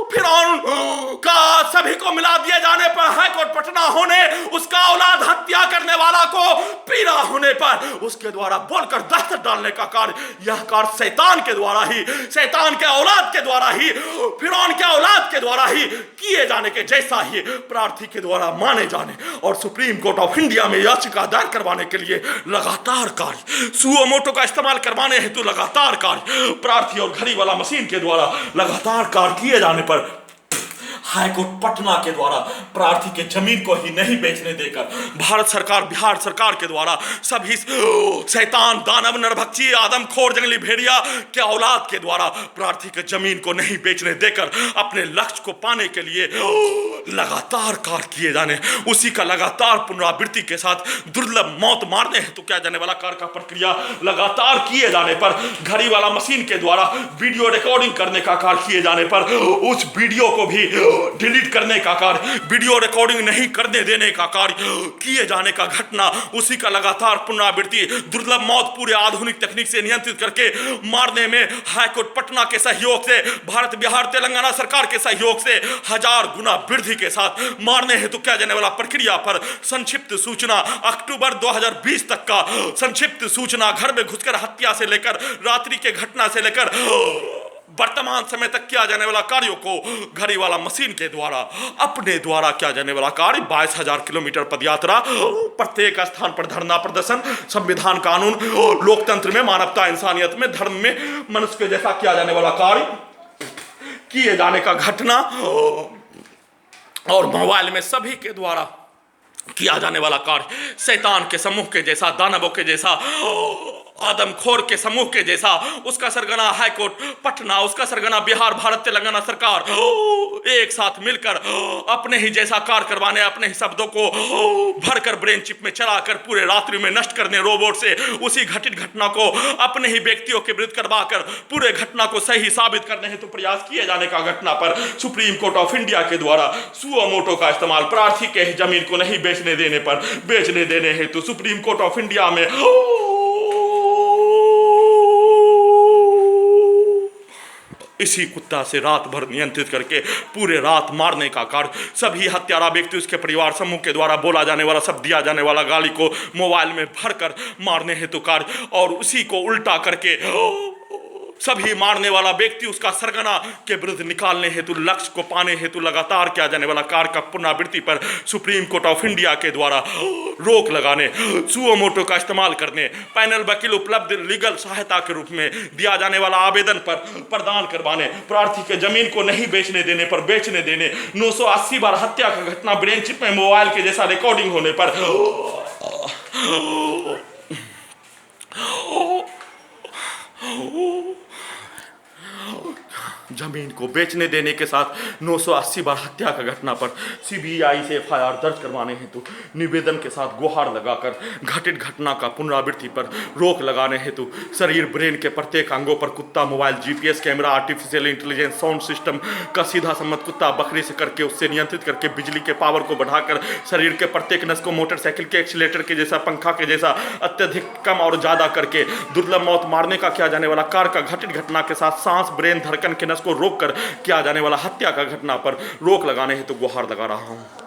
फिरौन का सभी को मिला दिए जाने पर हाईकोर्ट पटना होने, उसका औलाद हत्या करने वाला को पीड़ा होने पर उसके द्वारा बोलकर दस्तक डालने का कार्य, यह कार्य शैतान के द्वारा ही, शैतान के औलाद के द्वारा ही, फिरौन के औलाद के द्वारा ही किए जाने के जैसा ही प्रार्थी के द्वारा माने जाने और सुप्रीम कोर्ट ऑफ इंडिया में याचिका दायर करवाने के लिए लगातार कार्य, सुओ मोटो का इस्तेमाल करवाने हेतु लगातार कार्य प्रार्थी और घड़ी वाला मशीन के द्वारा लगातार कार्य किए जाने पर हाईकोर्ट पटना के द्वारा प्रार्थी के जमीन को ही नहीं बेचने देकर भारत सरकार, बिहार सरकार के द्वारा सभी शैतान, दानव, नरभक्षी, आदमखोर, जंगली भेड़िया के औलाद के द्वारा प्रार्थी के जमीन को नहीं बेचने देकर अपने लक्ष्य को पाने के लिए लगातार कार्य किए जाने, उसी का लगातार पुनरावृत्ति के साथ दुर्लभ मौत मारने हेतु किया जाने वाला कार्य का प्रक्रिया लगातार किए जाने पर घड़ी वाला मशीन के द्वारा वीडियो रिकॉर्डिंग करने का कार्य किए जाने पर उस वीडियो को भी डिलीट करने का कार्य, वीडियो रिकॉर्डिंग नहीं करने देने का कार्य किए जाने का घटना, उसी का लगातार पुनरावृत्ति। दुर्लभ मौत पूरे आधुनिक तकनीक से नियंत्रित करके मारने में हाईकोर्ट पटना के सहयोग से, भारत बिहार तेलंगाना सरकार के सहयोग से 1000 गुना वृद्धि के साथ मारने हेतु किया जाने वाला प्रक्रिया पर संक्षिप्त सूचना, अक्टूबर 2020 तक का संक्षिप्त सूचना, घर में घुसकर हत्या से लेकर रात्रि के घटना से लेकर वर्तमान समय तक किया जाने वाला कार्यों को घड़ी वाला मशीन के द्वारा, अपने द्वारा किया जाने वाला कार्य, 22,000 किलोमीटर पदयात्रा, प्रत्येक स्थान पर धरना प्रदर्शन, संविधान कानून, लोकतंत्र में मानवता इंसानियत में धर्म में मनुष्य के जैसा किया जाने वाला कार्य किए जाने का घटना, और मोबाइल में सभी के द्वारा किया जाने वाला कार्य, शैतान के समूह के जैसा, दानवों के जैसा, आदमखोर के समूह के जैसा, उसका सरगना हाईकोर्ट पटना, उसका सरगना बिहार भारत तेलंगाना सरकार एक साथ मिलकर अपने ही जैसा कार्य करवाने, अपने ही शब्दों को भरकर ब्रेन चिप में चलाकर पूरे रात्रि में नष्ट करने रोबोट से उसी घटित घटना को अपने ही व्यक्तियों के विरुद्ध करवाकर पूरे घटना को सही साबित करने हेतु प्रयास किए जाने का घटना पर सुप्रीम कोर्ट ऑफ इंडिया के द्वारा सुओ मोटो का इस्तेमाल, प्रार्थी के जमीन को नहीं बेचने देने पर बेचने देने हेतु सुप्रीम कोर्ट ऑफ इंडिया में इसी कुत्ता से रात भर नियंत्रित करके पूरे रात मारने का कार्य, सभी हत्यारा व्यक्ति उसके परिवार समूह के द्वारा बोला जाने वाला, सब दिया जाने वाला गाली को मोबाइल में भरकर मारने हेतु कार्य, और उसी को उल्टा करके सभी मारने वाला व्यक्ति उसका सरगना के विरुद्ध निकालने हेतु, लक्ष्य को पाने हेतु लगातार किया जाने वाला कार्य का पुनरावृत्ति पर सुप्रीम कोर्ट ऑफ इंडिया के द्वारा रोक लगाने, सुओ मोटो का इस्तेमाल करने, पैनल वकील उपलब्ध लीगल सहायता के रूप में दिया जाने वाला आवेदन पर प्रदान करवाने, प्रार्थी के जमीन को नहीं बेचने देने पर बेचने देने, 980 बार हत्या का घटना ब्रेन चिप में मोबाइल के जैसा रिकॉर्डिंग होने पर जमीन को बेचने देने के साथ 980 बार हत्या का घटना पर सीबीआई से एफआईआर दर्ज करवाने हेतु निवेदन के साथ गुहार लगाकर घटित घटना का पुनरावृत्ति पर रोक लगाने हेतु शरीर ब्रेन के प्रत्येक अंगों पर कुत्ता, mobile, GPS camera, artificial intelligence, sound system का सीधा संबंध कुत्ता बकरी से करके उससे नियंत्रित करके बिजली के पावर को बढ़ाकर शरीर के प्रत्येक नस को मोटरसाइकिल के एक्सीलेटर के जैसा, पंखा के जैसा अत्यधिक कम और ज्यादा करके दुर्लभ मौत मारने का किया जाने वाला कार्य का घटित घटना के साथ सांस, ब्रेन, धड़कन के नस को रोककर किया जाने वाला हत्या का घटना पर रोक लगाने हेतु गुहार लगा रहा हूं।